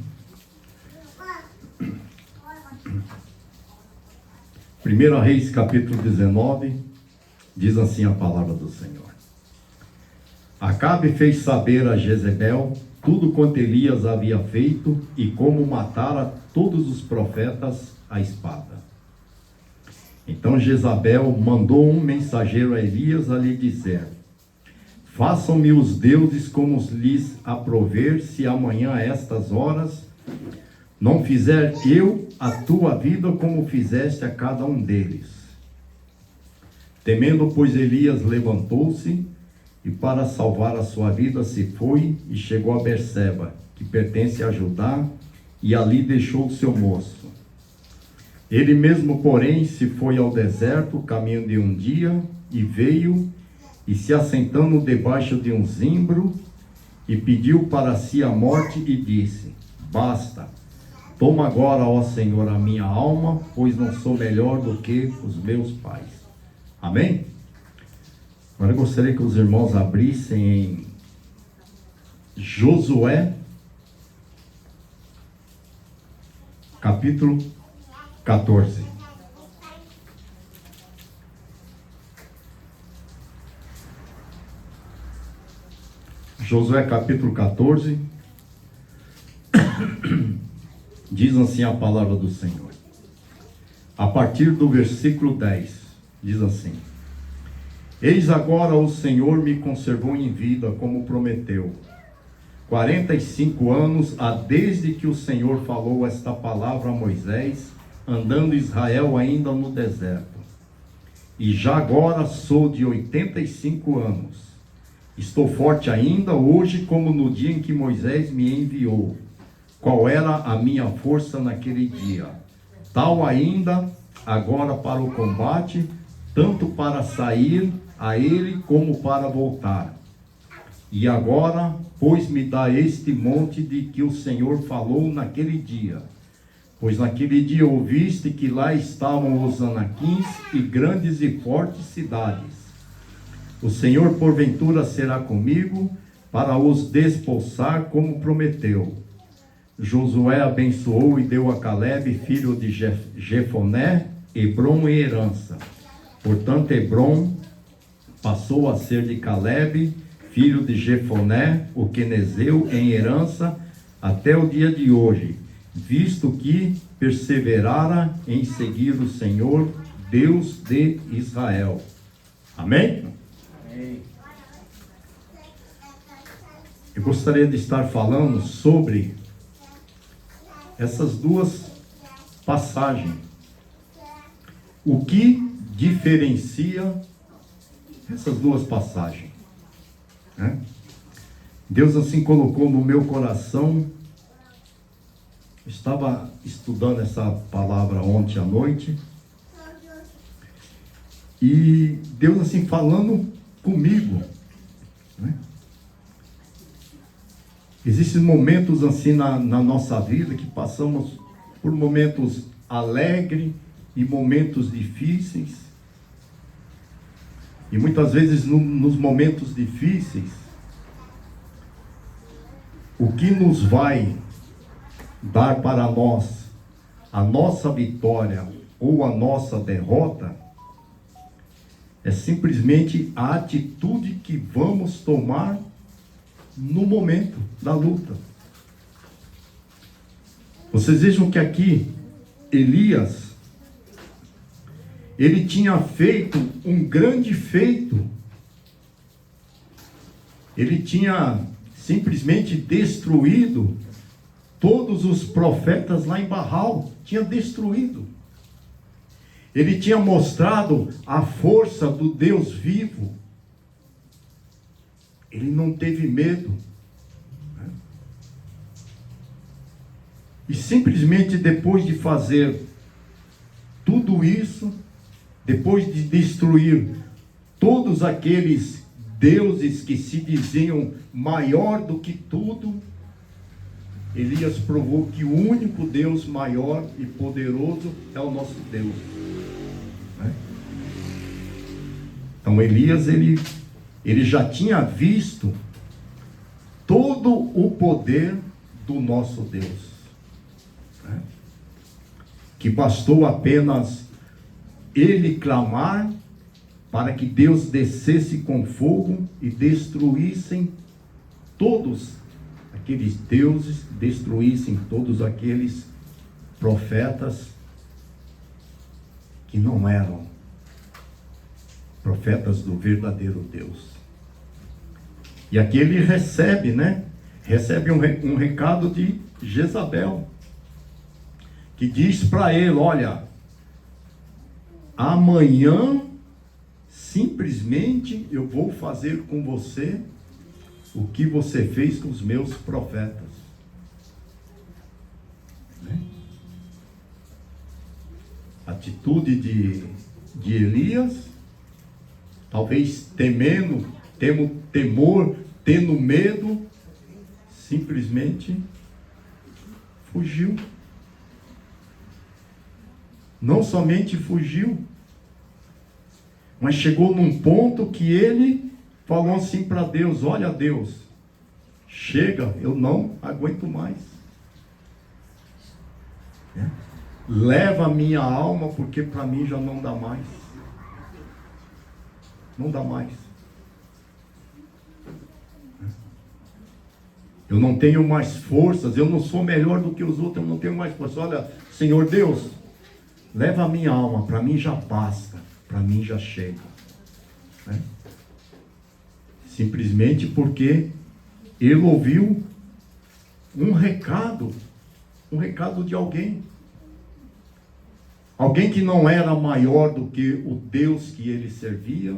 1 Reis, capítulo 19, diz assim a palavra do Senhor. Acabe fez saber a Jezebel tudo quanto Elias havia feito e como matara todos os profetas à espada. Então Jezabel mandou um mensageiro a Elias a lhe dizer: façam-me os deuses como lhes aprover, se amanhã a estas horas não fizer eu a tua vida como fizeste a cada um deles. Temendo, pois, Elias levantou-se e para salvar a sua vida se foi e chegou a Berseba, que pertence a Judá, e ali deixou o seu moço. Ele mesmo, porém, se foi ao deserto, caminho de um dia, e veio, e se assentando debaixo de um zimbro, e pediu para si a morte, e disse: basta, toma agora, ó Senhor, a minha alma, pois não sou melhor do que os meus pais. Amém? Agora eu gostaria que os irmãos abrissem em Josué, capítulo 14. Josué capítulo 14, diz assim a palavra do Senhor. A partir do versículo 10, diz assim: eis agora o Senhor me conservou em vida, como prometeu. 45 anos há desde que o Senhor falou esta palavra a Moisés, andando Israel ainda no deserto. E já agora sou de 85 anos. Estou forte ainda hoje, como no dia em que Moisés me enviou. Qual era a minha força naquele dia? Tal ainda agora para o combate, tanto para sair a ele como para voltar. E agora, pois me dá este monte de que o Senhor falou naquele dia. Pois naquele dia ouviste que lá estavam os anaquins e grandes e fortes cidades. O Senhor porventura será comigo para os despolsar como prometeu. Josué abençoou e deu a Calebe, filho de Jefoné, Hebrom em herança. Portanto, Hebrom passou a ser de Calebe, filho de Jefoné, o quenezeu, em herança até o dia de hoje, visto que perseverara em seguir o Senhor, Deus de Israel. Amém? Eu gostaria de estar falando sobre essas duas passagens. O que diferencia essas duas passagens? Né? Deus assim colocou no meu coração. Eu estava estudando essa palavra ontem à noite. E Deus assim falando comigo. Né? Existem momentos assim na nossa vida que passamos por momentos alegres e momentos difíceis. E muitas vezes nos momentos difíceis, o que nos vai dar para nós a nossa vitória ou a nossa derrota é simplesmente a atitude que vamos tomar no momento da luta. Vocês vejam que aqui Elias, ele tinha feito um grande feito. Ele tinha simplesmente destruído todos os profetas lá em Baal. Tinha destruído. Ele tinha mostrado a força do Deus vivo. Ele não teve medo. Né? E simplesmente depois de fazer tudo isso, depois de destruir todos aqueles deuses que se diziam maior do que tudo, Elias provou que o único Deus maior e poderoso é o nosso Deus. Né? Então Elias, ele já tinha visto todo o poder do nosso Deus. Né? Que bastou apenas ele clamar para que Deus descesse com fogo e destruíssem todos aqueles deuses, destruíssem todos aqueles profetas que não eram profetas do verdadeiro Deus. E aqui ele recebe, né? Recebe um recado de Jezabel, que diz para ele: olha, amanhã simplesmente eu vou fazer com você o que você fez com os meus profetas. Né? Atitude de Elias, talvez tendo temor, tendo medo, simplesmente fugiu. Não somente fugiu, mas chegou num ponto que ele falou assim para Deus: olha, Deus, chega, eu não aguento mais. Leva a minha alma, porque para mim já não dá mais. Não dá mais. Eu não tenho mais forças, eu não sou melhor do que os outros, eu não tenho mais força. Olha, Senhor Deus, leva a minha alma, para mim já basta, para mim já chega. Né? Simplesmente porque ele ouviu um recado de alguém. Alguém que não era maior do que o Deus que ele servia.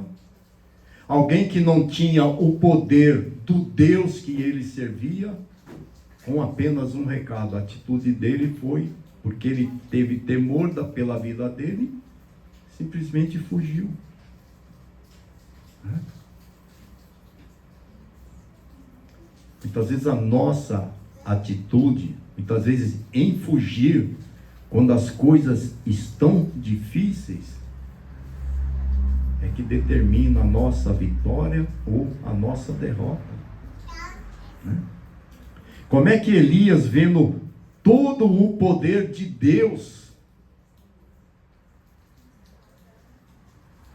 Alguém que não tinha o poder do Deus que ele servia. Com apenas um recado. A atitude dele foi, porque ele teve temor pela vida dele, simplesmente fugiu. Muitas vezes a nossa atitude, muitas vezes em fugir, quando as coisas estão difíceis, é que determina a nossa vitória ou a nossa derrota. Né? Como é que Elias, vendo todo o poder de Deus.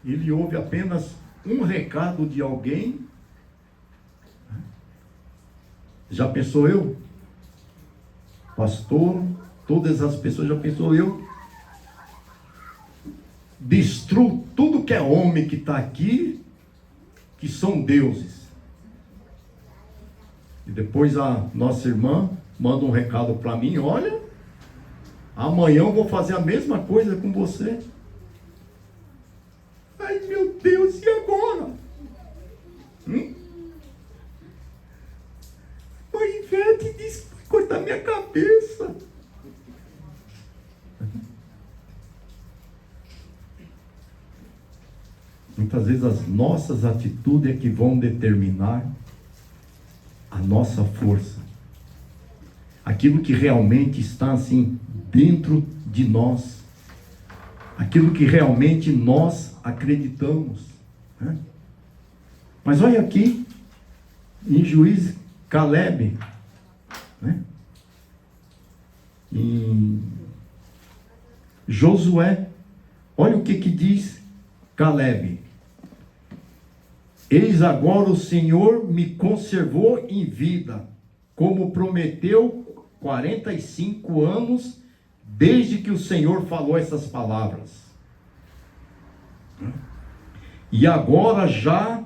Ele ouve apenas um recado de alguém. Já pensou eu? Pastor, todas as pessoas, já pensou eu? Destruo tudo que é homem que está aqui, que são deuses. E depois a nossa irmã manda um recado para mim: olha, amanhã eu vou fazer a mesma coisa com você. Ai, meu Deus, e agora? O Ivete disse que vai cortar minha cabeça. Muitas vezes as nossas atitudes é que vão determinar a nossa força. Aquilo que realmente está assim dentro de nós. Aquilo que realmente nós acreditamos, né? Mas olha aqui, em Juízes, Caleb, né? Em Josué, olha o que diz Caleb: eis agora o Senhor me conservou em vida, como prometeu, 45 anos, desde que o Senhor falou essas palavras. E agora já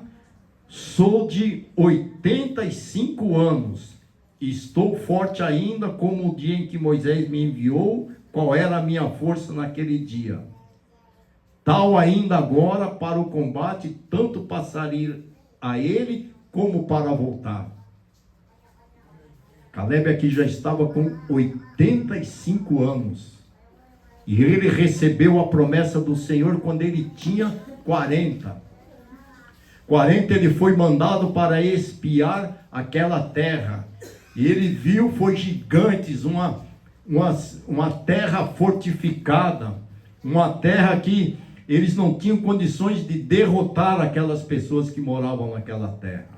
sou de 85 anos, estou forte ainda como o dia em que Moisés me enviou, qual era a minha força naquele dia. Tal ainda agora para o combate, tanto passaria a ele, como para voltar. Caleb aqui já estava com 85 anos. E ele recebeu a promessa do Senhor quando ele tinha 40. 40 ele foi mandado para espiar aquela terra. E ele viu, foi gigantes, uma terra fortificada. Uma terra que eles não tinham condições de derrotar aquelas pessoas que moravam naquela terra.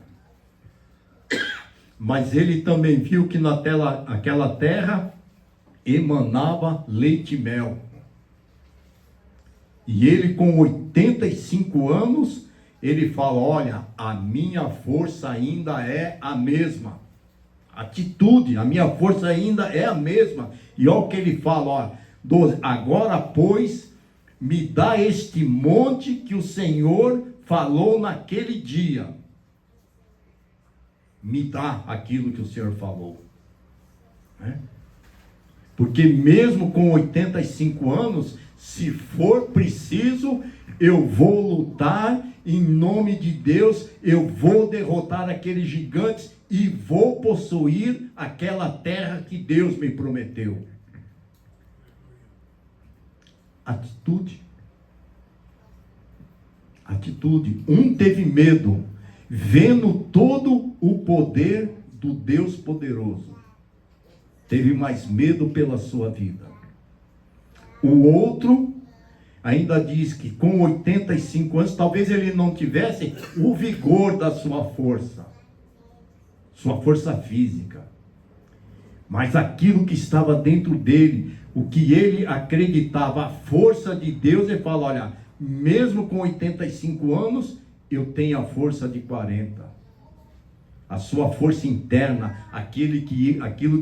Mas ele também viu que aquela terra emanava leite e mel. E ele, com 85 anos, ele fala: olha, a minha força ainda é a mesma. Atitude, a minha força ainda é a mesma. E olha o que ele fala, ó, 12, agora, pois, me dá este monte que o Senhor falou naquele dia. Me dá aquilo que o Senhor falou, né? Porque mesmo com 85 anos, se for preciso, eu vou lutar em nome de Deus, eu vou derrotar aqueles gigantes e vou possuir aquela terra que Deus me prometeu. Atitude. Atitude. Um teve medo, vendo todo o poder do Deus poderoso. Teve mais medo pela sua vida. O outro ainda diz que com 85 anos, talvez ele não tivesse o vigor da sua força física. Mas aquilo que estava dentro dele, o que ele acreditava, a força de Deus, ele fala: olha, mesmo com 85 anos, eu tenho a força de 40. A sua força interna, aquilo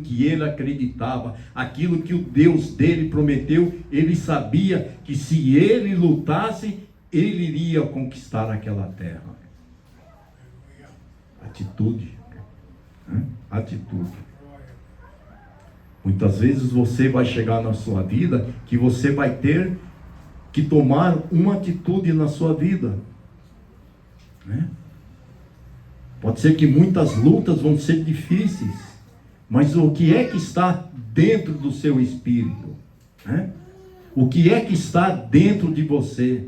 que ele acreditava, aquilo que o Deus dele prometeu, ele sabia que se ele lutasse, ele iria conquistar aquela terra. Atitude. Atitude. Muitas vezes você vai chegar na sua vida que você vai ter que tomar uma atitude na sua vida, né? Pode ser que muitas lutas vão ser difíceis, mas o que é que está dentro do seu espírito, né? O que é que está dentro de você?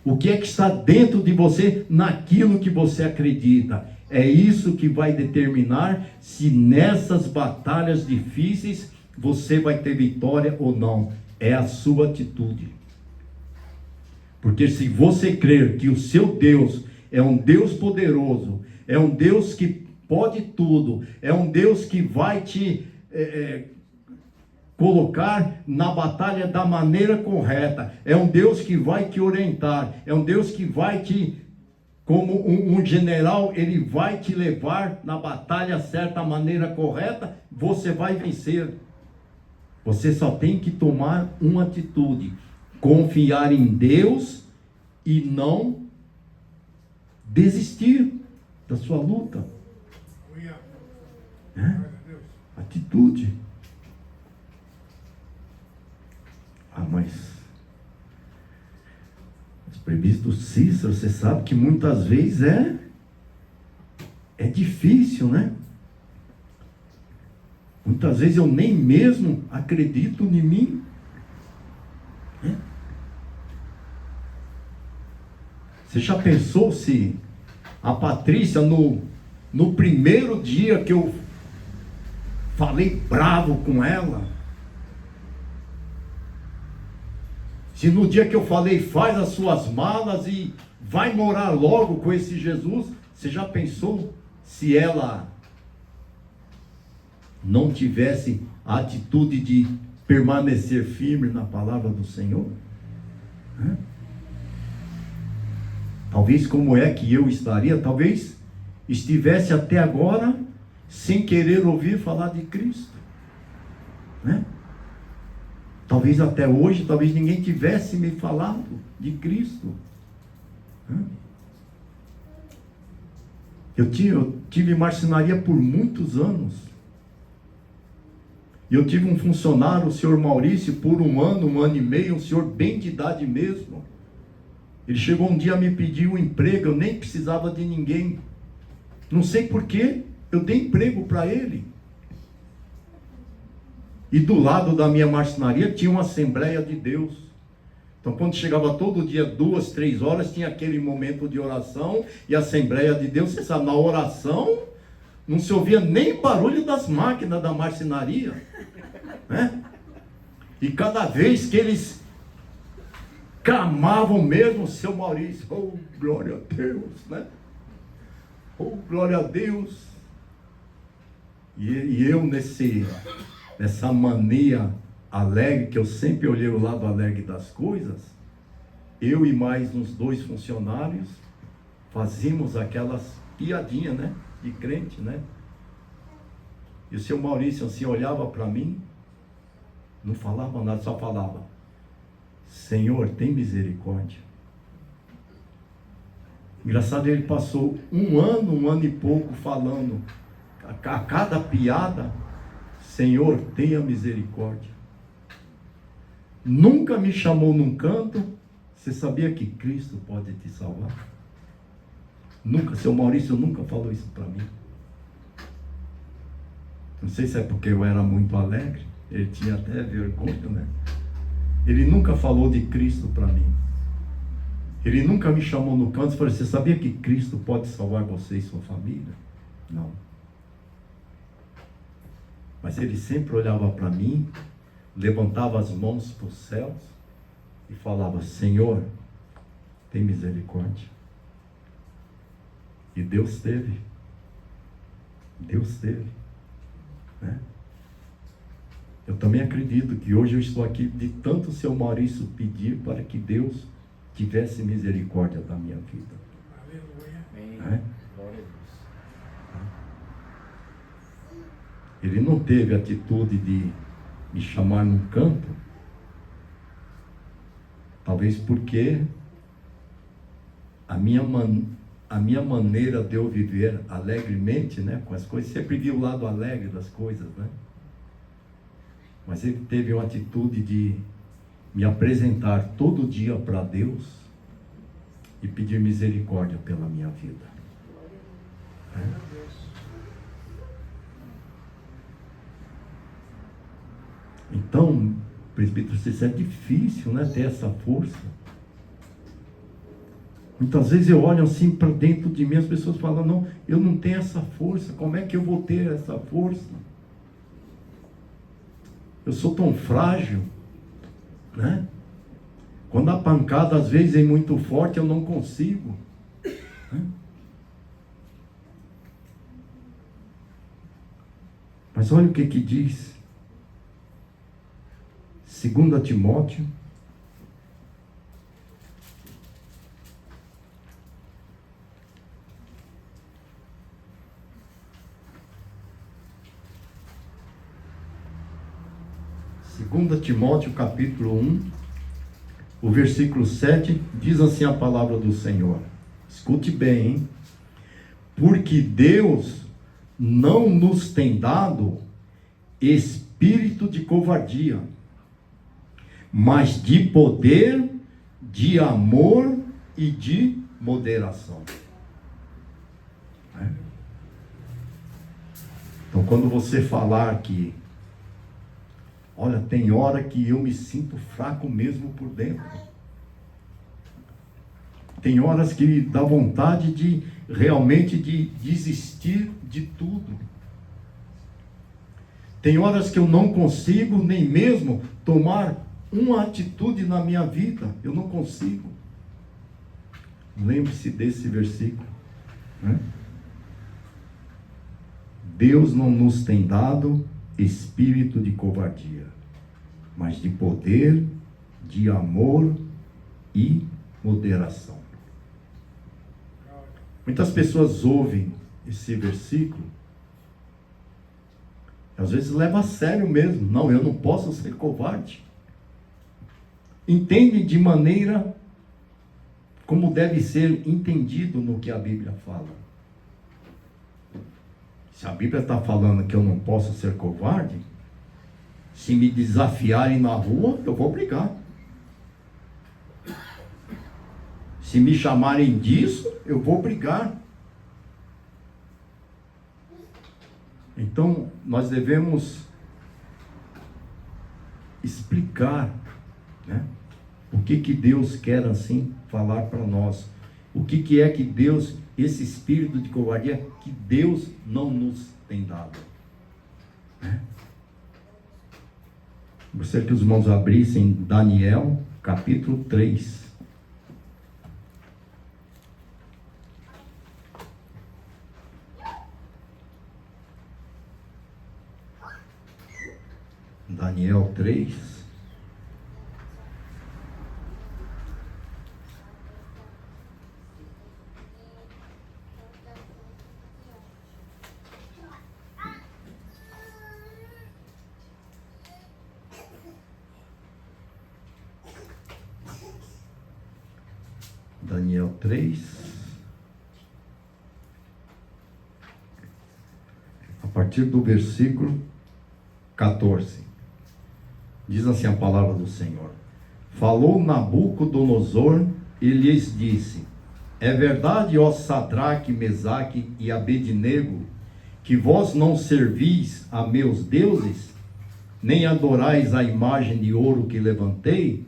O que é que está dentro de você naquilo que você acredita? É isso que vai determinar se nessas batalhas difíceis você vai ter vitória ou não. É a sua atitude. Porque se você crer que o seu Deus é um Deus poderoso, é um Deus que pode tudo, é um Deus que vai te colocar na batalha da maneira correta. É um Deus que vai te orientar. É um Deus que vai te, como um general, ele vai te levar na batalha certa, a maneira correta. Você vai vencer. Você só tem que tomar uma atitude: confiar em Deus e não desistir da sua luta. Atitude. Mas os presbítero Cícero, você sabe que muitas vezes é difícil, né? Muitas vezes eu nem mesmo acredito em mim. Você já pensou se a Patrícia, no primeiro dia que eu falei bravo com ela, se no dia que eu falei, faz as suas malas e vai morar logo com esse Jesus, você já pensou se ela não tivesse a atitude de permanecer firme na palavra do Senhor? Talvez como é que eu estaria, talvez estivesse até agora sem querer ouvir falar de Cristo, né? Talvez até hoje, talvez ninguém tivesse me falado de Cristo. Eu tive marcenaria por muitos anos. E eu tive um funcionário, o senhor Maurício, por um ano e meio, um senhor bem de idade mesmo. Ele chegou um dia a me pedir um emprego, eu nem precisava de ninguém. Não sei porquê, eu dei emprego para ele. E do lado da minha marcenaria tinha uma Assembleia de Deus. Então quando chegava todo dia 2, 3 horas, tinha aquele momento de oração e Assembleia de Deus. Você sabe, na oração não se ouvia nem barulho das máquinas da marcenaria, né? E cada vez que eles clamavam mesmo, seu Maurício, oh glória a Deus, né? Oh glória a Deus. E eu nessa mania alegre, que eu sempre olhei o lado alegre das coisas, eu e mais uns 2 funcionários fazíamos aquelas piadinhas, né, de crente, né? E o seu Maurício assim olhava para mim, não falava nada, só falava: Senhor, tem misericórdia. Engraçado, ele passou um ano e pouco falando a cada piada: Senhor, tenha misericórdia. Nunca me chamou num canto. Você sabia que Cristo pode te salvar? Nunca, seu Maurício nunca falou isso para mim. Não sei se é porque eu era muito alegre, ele tinha até vergonha, né? Ele nunca falou de Cristo para mim. Ele nunca me chamou no canto e falou: você sabia que Cristo pode salvar você e sua família? Não. Mas ele sempre olhava para mim, levantava as mãos para os céus e falava: Senhor, tem misericórdia. E Deus teve. Deus teve, né? Eu também acredito que hoje eu estou aqui de tanto o seu Maurício pedir para que Deus tivesse misericórdia da minha vida. Aleluia. Né? Glória a Deus. Ele não teve a atitude de me chamar num canto, talvez porque a minha maneira de eu viver alegremente, né, com as coisas, sempre vi o lado alegre das coisas, né? Mas ele teve uma atitude de me apresentar todo dia para Deus e pedir misericórdia pela minha vida. Então, presbítero, isso é difícil, né, ter essa força. Muitas vezes eu olho assim para dentro de mim, as pessoas falam: não, eu não tenho essa força, como é que eu vou ter essa força? Eu sou tão frágil, né? Quando a pancada às vezes é muito forte, eu não consigo, né? Mas olha o que diz: 2 Timóteo. Segunda Timóteo, capítulo 1, o versículo 7, diz assim a palavra do Senhor. Escute bem, hein? Porque Deus não nos tem dado espírito de covardia, mas de poder, de amor e de moderação. Então, quando você falar que, olha, tem hora que eu me sinto fraco mesmo por dentro. Tem horas que dá vontade de realmente de desistir de tudo. Tem horas que eu não consigo nem mesmo tomar uma atitude na minha vida. Eu não consigo. Lembre-se desse versículo, né? Deus não nos tem dado espírito de covardia, mas de poder, de amor e moderação. Muitas pessoas ouvem esse versículo, às vezes leva a sério mesmo. Não, eu não posso ser covarde. Entende de maneira como deve ser entendido no que a Bíblia fala. Se a Bíblia está falando que eu não posso ser covarde, se me desafiarem na rua, eu vou brigar. Se me chamarem disso, eu vou brigar. Então, nós devemos explicar, né, o que Deus quer assim falar para nós. O que é que Deus, esse espírito de covardia, que Deus não nos tem dado. Né? Gostaria que os irmãos abrissem Daniel, capítulo 3. Daniel 3. Daniel 3, a partir do versículo 14, diz assim a palavra do Senhor. Falou Nabucodonosor e lhes disse: é verdade, ó Sadraque, Mesaque e Abednego, que vós não servis a meus deuses, nem adorais a imagem de ouro que levantei?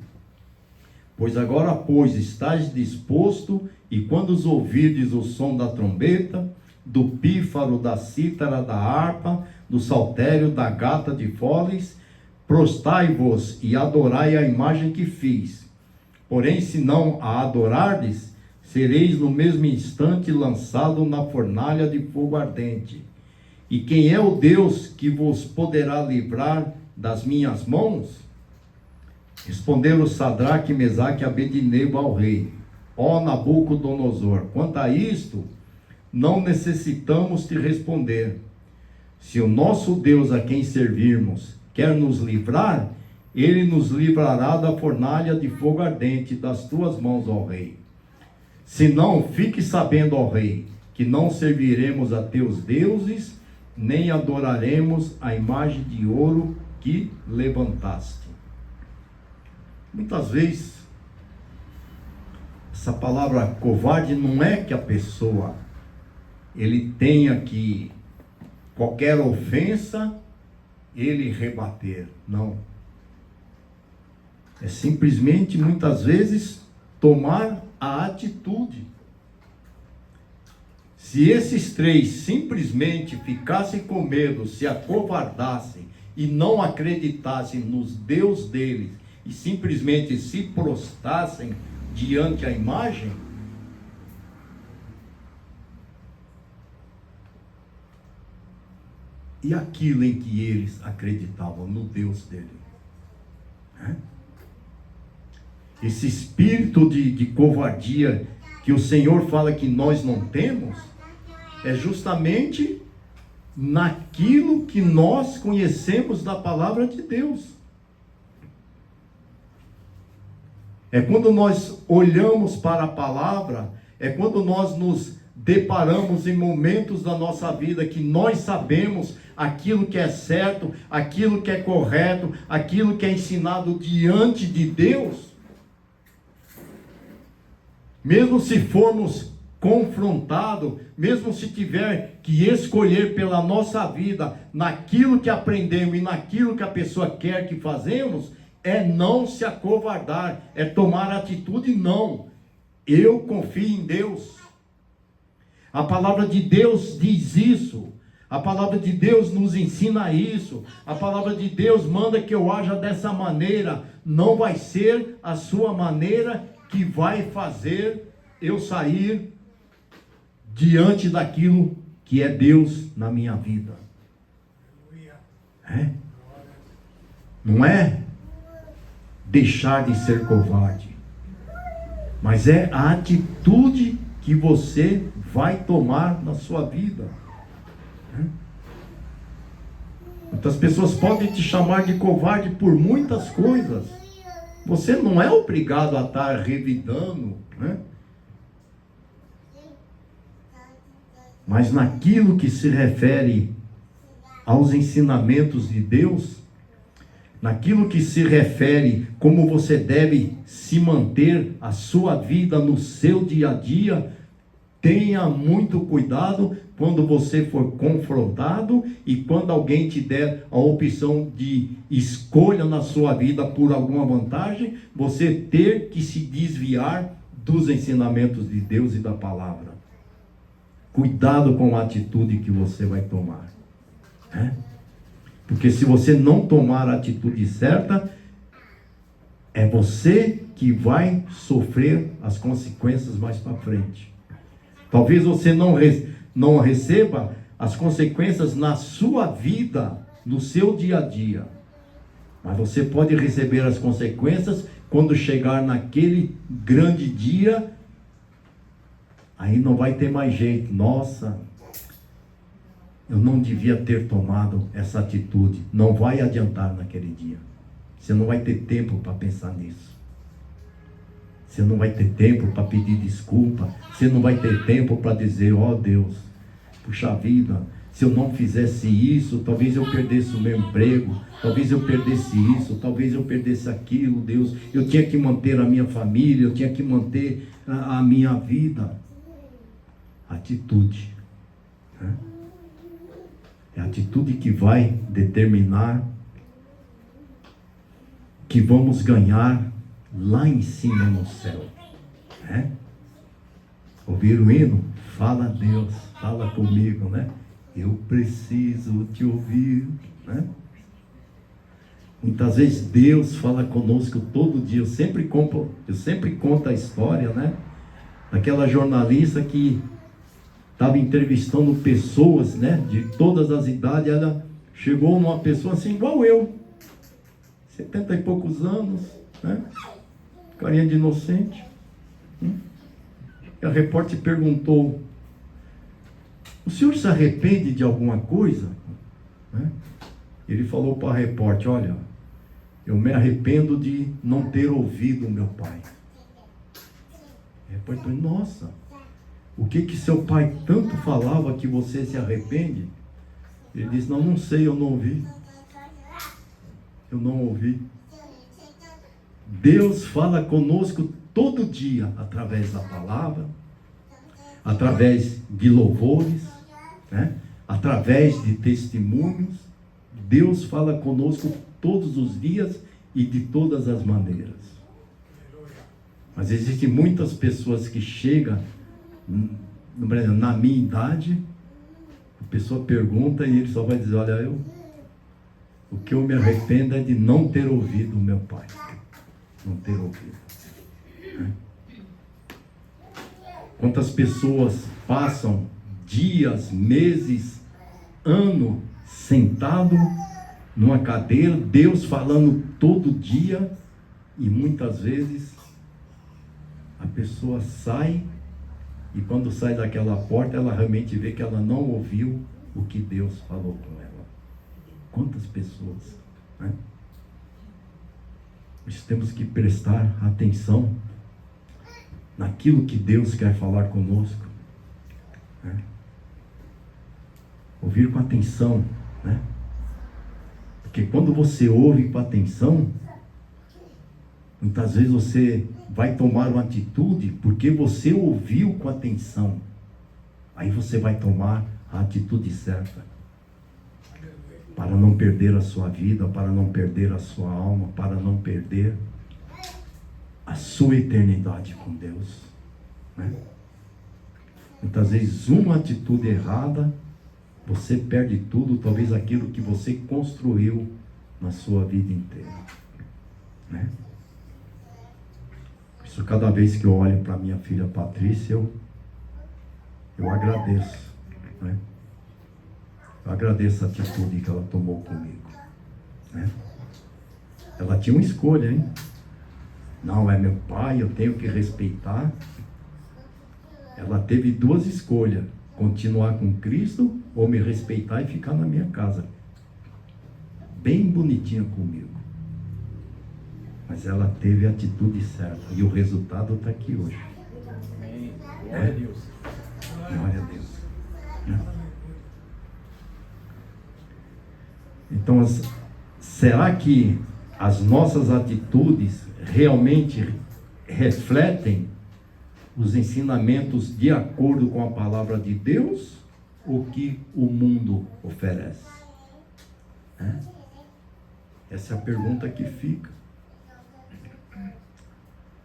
Pois agora, pois, estáis disposto, e quando os ouvirdes o som da trombeta, do pífaro, da cítara, da harpa, do saltério, da gata de foles, prostai-vos e adorai a imagem que fiz. Porém, se não a adorardes, sereis no mesmo instante lançado na fornalha de fogo ardente. E quem é o Deus que vos poderá livrar das minhas mãos? Responderam Sadraque, Mesaque e Abednego ao rei: ó Nabucodonosor, quanto a isto, não necessitamos te responder. Se o nosso Deus a quem servirmos quer nos livrar, ele nos livrará da fornalha de fogo ardente das tuas mãos, ó rei. Se não, fique sabendo, ó rei, que não serviremos a teus deuses, nem adoraremos a imagem de ouro que levantaste. Muitas vezes, essa palavra covarde não é que a pessoa, ele tenha que, qualquer ofensa, ele rebater. Não. É simplesmente, muitas vezes, tomar a atitude. Se esses três simplesmente ficassem com medo, se acovardassem e não acreditassem nos Deus deles, e simplesmente se prostrassem diante a imagem, e aquilo em que eles acreditavam, no Deus dele. Esse espírito de covardia que o Senhor fala que nós não temos, é justamente naquilo que nós conhecemos da palavra de Deus. É quando nós olhamos para a palavra, é quando nós nos deparamos em momentos da nossa vida que nós sabemos aquilo que é certo, aquilo que é correto, aquilo que é ensinado diante de Deus. Mesmo se formos confrontados, mesmo se tiver que escolher pela nossa vida, naquilo que aprendemos e naquilo que a pessoa quer que fazemos, é não se acovardar, é tomar atitude. Não, eu confio em Deus. A palavra de Deus diz isso. A palavra de Deus nos ensina isso. A palavra de Deus manda que eu haja dessa maneira. Não vai ser a sua maneira que vai fazer eu sair diante daquilo que é Deus na minha vida. Não é deixar de ser covarde, mas é a atitude que você vai tomar na sua vida. Muitas pessoas podem te chamar de covarde por muitas coisas. Você não é obrigado a estar revidando, né? Mas naquilo que se refere aos ensinamentos de Deus, naquilo que se refere como você deve se manter a sua vida no seu dia a dia, tenha muito cuidado quando você for confrontado e quando alguém te der a opção de escolha na sua vida por alguma vantagem, você ter que se desviar dos ensinamentos de Deus e da palavra. Cuidado com a atitude que você vai tomar, né? Porque se você não tomar a atitude certa, é você que vai sofrer as consequências mais para frente. Talvez você não receba as consequências na sua vida, no seu dia a dia. Mas você pode receber as consequências quando chegar naquele grande dia. Aí não vai ter mais jeito. Nossa, eu não devia ter tomado essa atitude. Não vai adiantar naquele dia. Você não vai ter tempo para pensar nisso. Você não vai ter tempo para pedir desculpa. Você não vai ter tempo para dizer, ó Deus, puxa vida, se eu não fizesse isso, talvez eu perdesse o meu emprego, talvez eu perdesse isso, talvez eu perdesse aquilo, Deus. Eu tinha que manter a minha família, eu tinha que manter a minha vida. Atitude, né? É a atitude que vai determinar que vamos ganhar lá em cima no céu, né? Ouvir o hino? Fala a Deus, fala comigo, né? Eu preciso te ouvir, né? Muitas vezes Deus fala conosco todo dia. Eu sempre conto a história, né? Daquela jornalista que estava entrevistando pessoas, né, de todas as idades. Ela chegou numa pessoa assim, igual eu, 70 e poucos anos, né, carinha de inocente. E a repórter perguntou, o senhor se arrepende de alguma coisa? Né? Ele falou para a repórter, olha, eu me arrependo de não ter ouvido meu pai. A repórter falou, nossa, o que seu pai tanto falava que você se arrepende? Ele disse, não sei, eu não ouvi. Eu não ouvi. Deus fala conosco todo dia, através da palavra, através de louvores, né? Através de testemunhos. Deus fala conosco todos os dias e de todas as maneiras. Mas existem muitas pessoas que chegam no Brasil, na minha idade, a pessoa pergunta e ele só vai dizer, olha, o que eu me arrependo é de não ter ouvido o meu pai. Não ter ouvido. Quantas pessoas passam dias, meses, ano, sentado numa cadeira, Deus falando todo dia, e muitas vezes a pessoa sai, e quando sai daquela porta, ela realmente vê que ela não ouviu o que Deus falou com ela. Quantas pessoas, né? Nós temos que prestar atenção naquilo que Deus quer falar conosco, né? Ouvir com atenção, né? Porque quando você ouve com atenção, muitas vezes você vai tomar uma atitude porque você ouviu com atenção. Aí você vai tomar a atitude certa, para não perder a sua vida, para não perder a sua alma, para não perder a sua eternidade com Deus, né? Muitas vezes uma atitude errada, você perde tudo, talvez aquilo que você construiu na sua vida inteira, né? Por isso, cada vez que eu olho para minha filha Patrícia, eu agradeço, né? Eu agradeço a atitude que ela tomou comigo, né? Ela tinha uma escolha, hein? Não, é meu pai, eu tenho que respeitar. Ela teve duas escolhas: continuar com Cristo ou me respeitar e ficar na minha casa. Bem bonitinha comigo. Mas ela teve a atitude certa. E o resultado está aqui hoje. Amém. Glória a Deus. Glória a Deus. Então, será que as nossas atitudes realmente refletem os ensinamentos de acordo com a palavra de Deus, ou que o mundo oferece? Essa é a pergunta que fica.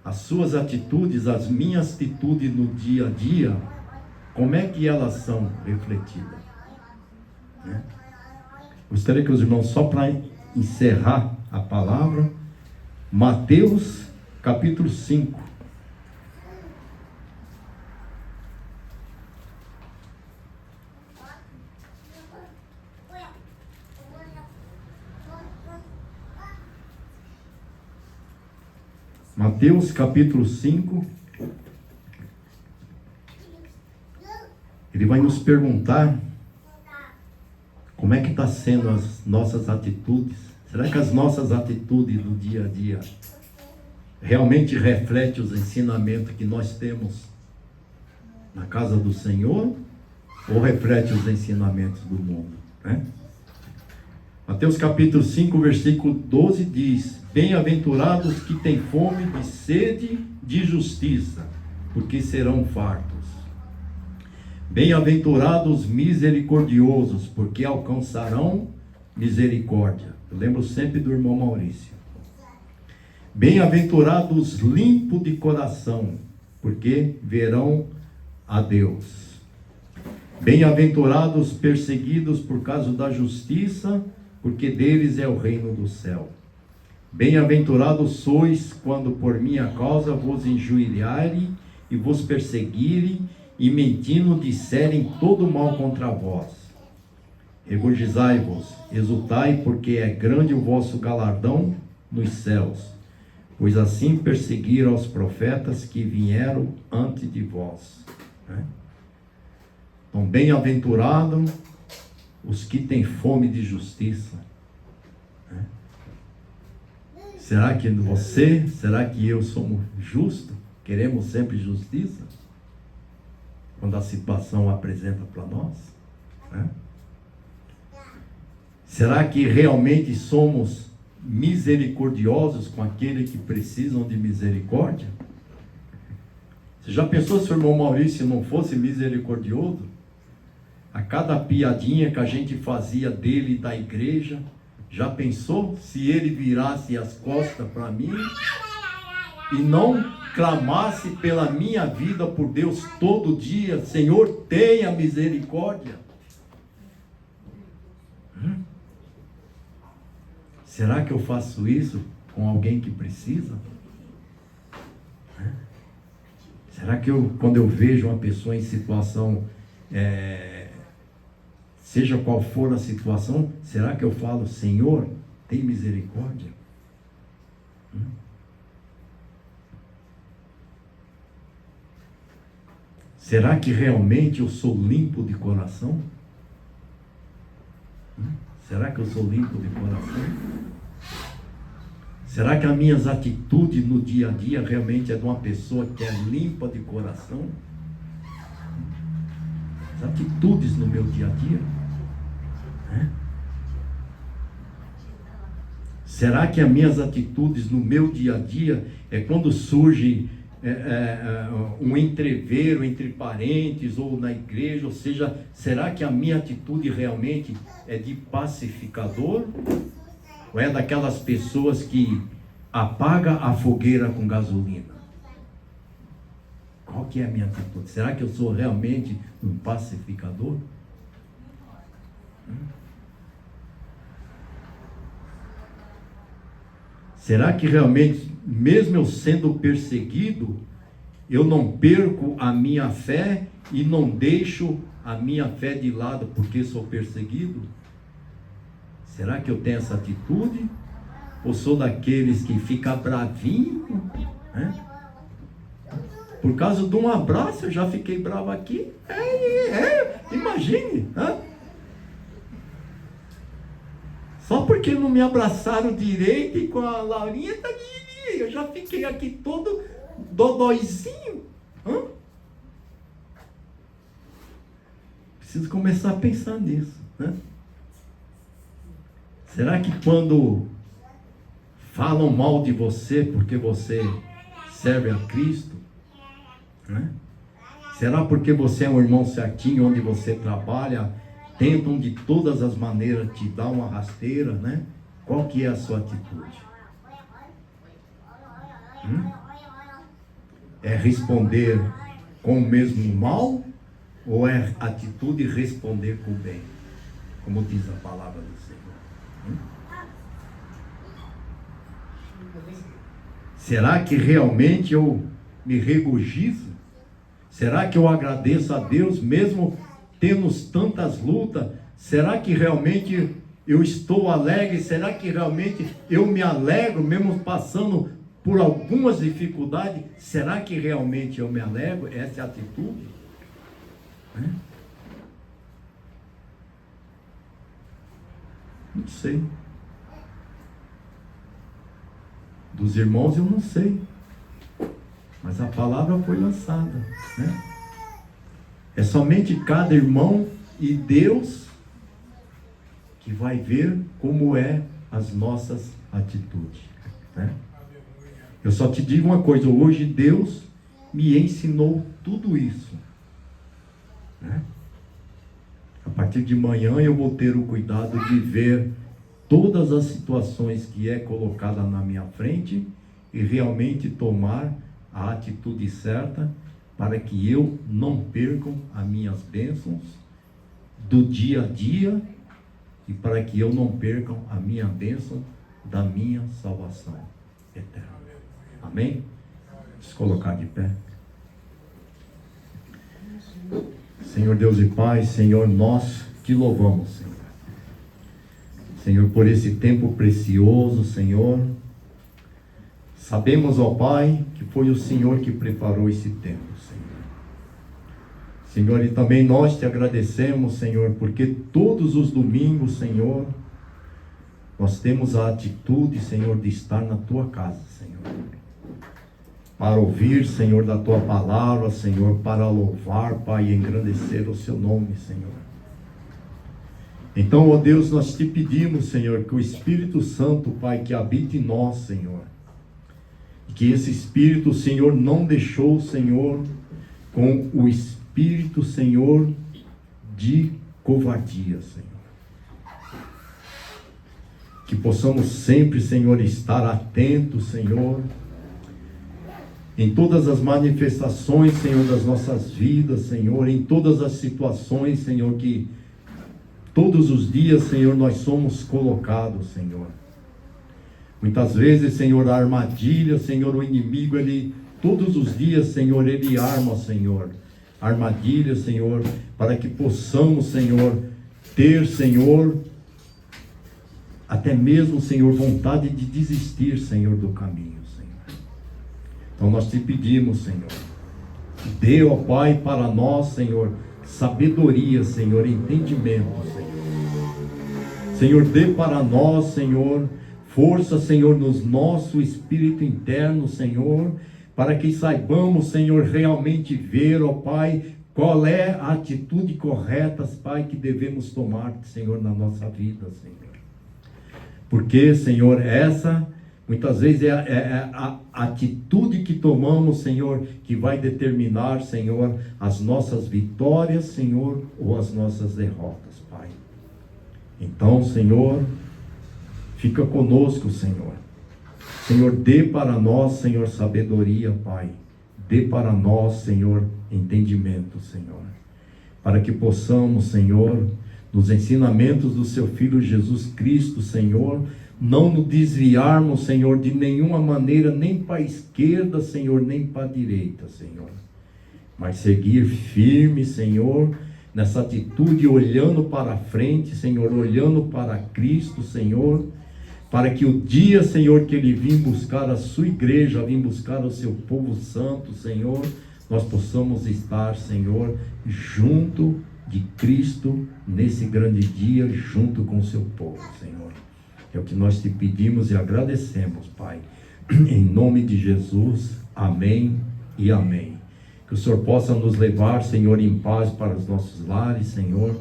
As suas atitudes, as minhas atitudes no dia a dia, como é que elas são refletidas? Gostaria que os irmãos, só para encerrar a palavra, Mateus capítulo 5. Mateus capítulo 5. Ele vai nos perguntar como é que está sendo as nossas atitudes. Será que as nossas atitudes no dia a dia realmente refletem os ensinamentos que nós temos na casa do Senhor, ou reflete os ensinamentos do mundo, né? Mateus capítulo 5, versículo 12 diz: bem-aventurados que têm fome e sede de justiça, porque serão fartos. Bem-aventurados misericordiosos, porque alcançarão misericórdia. Eu lembro sempre do irmão Maurício. Bem-aventurados limpos de coração, porque verão a Deus. Bem-aventurados perseguidos por causa da justiça, porque deles é o reino do céu. Bem-aventurados sois quando por minha causa vos injuriarem e vos perseguirem e mentindo disserem todo mal contra vós. Regozijai-vos, exultai, porque é grande o vosso galardão nos céus, pois assim perseguiram os profetas que vieram antes de vós. Então, bem-aventurados os que têm fome de justiça. Será que você, será que eu somos justos? Queremos sempre justiça? Quando a situação apresenta para nós? Será que realmente somos misericordiosos com aqueles que precisam de misericórdia? Você já pensou se o irmão Maurício não fosse misericordioso? A cada piadinha que a gente fazia dele e da igreja, já pensou se ele virasse as costas para mim e não clamasse pela minha vida por Deus todo dia? Senhor, tenha misericórdia. Será que eu faço isso com alguém que precisa? Será que quando eu vejo uma pessoa em situação seja qual for a situação, será que eu falo, Senhor, tem misericórdia? Será que realmente eu sou limpo de coração? Será que eu sou limpo de coração? Será que as minhas atitudes no dia a dia realmente é de uma pessoa que é limpa de coração? As atitudes no meu dia a dia? Será que as minhas atitudes no meu dia a dia é quando surge um entreveiro entre parentes ou na igreja? Ou seja, será que a minha atitude realmente é de pacificador? Ou é daquelas pessoas que apaga a fogueira com gasolina? Qual que é a minha atitude? Será que eu sou realmente um pacificador? Será que realmente, mesmo eu sendo perseguido, eu não perco a minha fé e não deixo a minha fé de lado porque sou perseguido? Será que eu tenho essa atitude? Ou sou daqueles que fica bravinho? Por causa de um abraço eu já fiquei bravo aqui? Imagine! Só porque não me abraçaram direito e com a Laurinha, eu já fiquei aqui todo dodóizinho. Preciso começar a pensar nisso, Será que quando falam mal de você porque você serve a Cristo, será porque você é um irmão certinho onde você trabalha, tentam de todas as maneiras te dar uma rasteira, Qual que é a sua atitude? É responder com o mesmo mal? Ou é atitude responder com o bem? Como diz a palavra do Senhor. Será que realmente eu me regozijo? Será que eu agradeço a Deus mesmo tendo tantas lutas? Será que realmente eu estou alegre? Será que realmente eu me alegro mesmo passando por algumas dificuldades? Será que realmente eu me alegro? Essa é a atitude? Não sei. Dos irmãos eu não sei. Mas a palavra foi lançada, É somente cada irmão e Deus que vai ver como é as nossas atitudes, Eu só te digo uma coisa, hoje Deus me ensinou tudo isso, A partir de manhã eu vou ter o cuidado de ver todas as situações que é colocada na minha frente e realmente tomar a atitude certa para que eu não perca as minhas bênçãos do dia a dia e para que eu não perca a minha bênção da minha salvação eterna. Amém? Vamos colocar de pé. Senhor Deus e Pai, Senhor, nós te louvamos, Senhor. Senhor, por esse tempo precioso, Senhor. Sabemos, ó Pai, que foi o Senhor que preparou esse tempo, Senhor. Senhor, e também nós te agradecemos, Senhor, porque todos os domingos, Senhor, nós temos a atitude, Senhor, de estar na tua casa, Senhor. Para ouvir, Senhor, da tua palavra, Senhor, para louvar, Pai, e engrandecer o seu nome, Senhor. Então, ó Deus, nós te pedimos, Senhor, que o Espírito Santo, Pai, que habite em nós, Senhor, e que esse Espírito, Senhor, não deixou, Senhor, com o Espírito, Senhor, de covardia, Senhor. Que possamos sempre, Senhor, estar atentos, Senhor, em todas as manifestações, Senhor, das nossas vidas, Senhor, em todas as situações, Senhor, que todos os dias, Senhor, nós somos colocados, Senhor. Muitas vezes, Senhor, a armadilha, Senhor, o inimigo, ele, todos os dias, Senhor, ele arma, Senhor, armadilha, Senhor, para que possamos, Senhor, ter, Senhor, até mesmo, Senhor, vontade de desistir, Senhor, do caminho, Senhor. Então nós te pedimos, Senhor, dê, ó Pai, para nós, Senhor, sabedoria, Senhor, entendimento, Senhor. Senhor, dê para nós, Senhor, força, Senhor, nos nosso espírito interno, Senhor, para que saibamos, Senhor, realmente ver, ó Pai, qual é a atitude correta, Pai, que devemos tomar, Senhor, na nossa vida, Senhor. Porque, Senhor, essa muitas vezes é a atitude que tomamos, Senhor, que vai determinar, Senhor, as nossas vitórias, Senhor, ou as nossas derrotas, Pai. Então, Senhor, fica conosco, Senhor. Senhor, dê para nós, Senhor, sabedoria, Pai. Dê para nós, Senhor, entendimento, Senhor. Para que possamos, Senhor, nos ensinamentos do Seu Filho Jesus Cristo, Senhor, não nos desviarmos, Senhor, de nenhuma maneira, nem para a esquerda, Senhor, nem para a direita, Senhor. Mas seguir firme, Senhor, nessa atitude, olhando para frente, Senhor, olhando para Cristo, Senhor, para que o dia, Senhor, que Ele vir buscar a sua igreja, vir buscar o seu povo santo, Senhor, nós possamos estar, Senhor, junto de Cristo, nesse grande dia, junto com o seu povo, Senhor. É o que nós te pedimos e agradecemos, Pai. Em nome de Jesus, amém e amém. Que o Senhor possa nos levar, Senhor, em paz para os nossos lares, Senhor.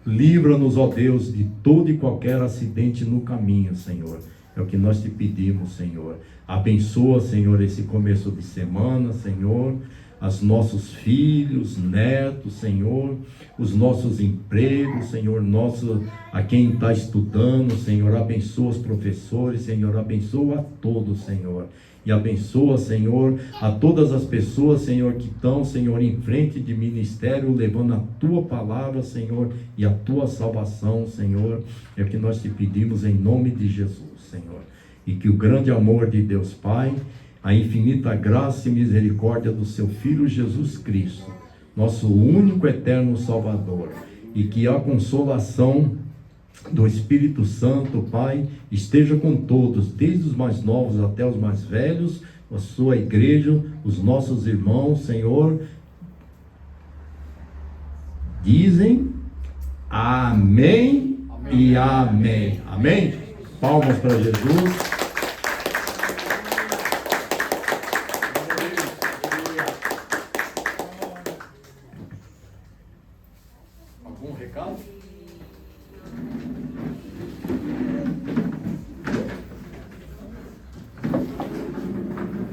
Livra-nos, ó Deus, de todo e qualquer acidente no caminho, Senhor. É o que nós te pedimos, Senhor. Abençoa, Senhor, esse começo de semana, Senhor. Os nossos filhos, netos, Senhor. Os nossos empregos, Senhor. A quem está estudando, Senhor. Abençoa os professores, Senhor. Abençoa a todos, Senhor. E abençoa, Senhor, a todas as pessoas, Senhor, que estão, Senhor, em frente de ministério, levando a Tua palavra, Senhor, e a Tua salvação, Senhor. É o que nós te pedimos em nome de Jesus, Senhor. E que o grande amor de Deus Pai, a infinita graça e misericórdia do Seu Filho Jesus Cristo, nosso único eterno Salvador, e que a consolação do Espírito Santo, Pai, esteja com todos, desde os mais novos até os mais velhos, a sua igreja, os nossos irmãos, Senhor, dizem amém, e amém. Amém? Palmas para Jesus. Algum recado?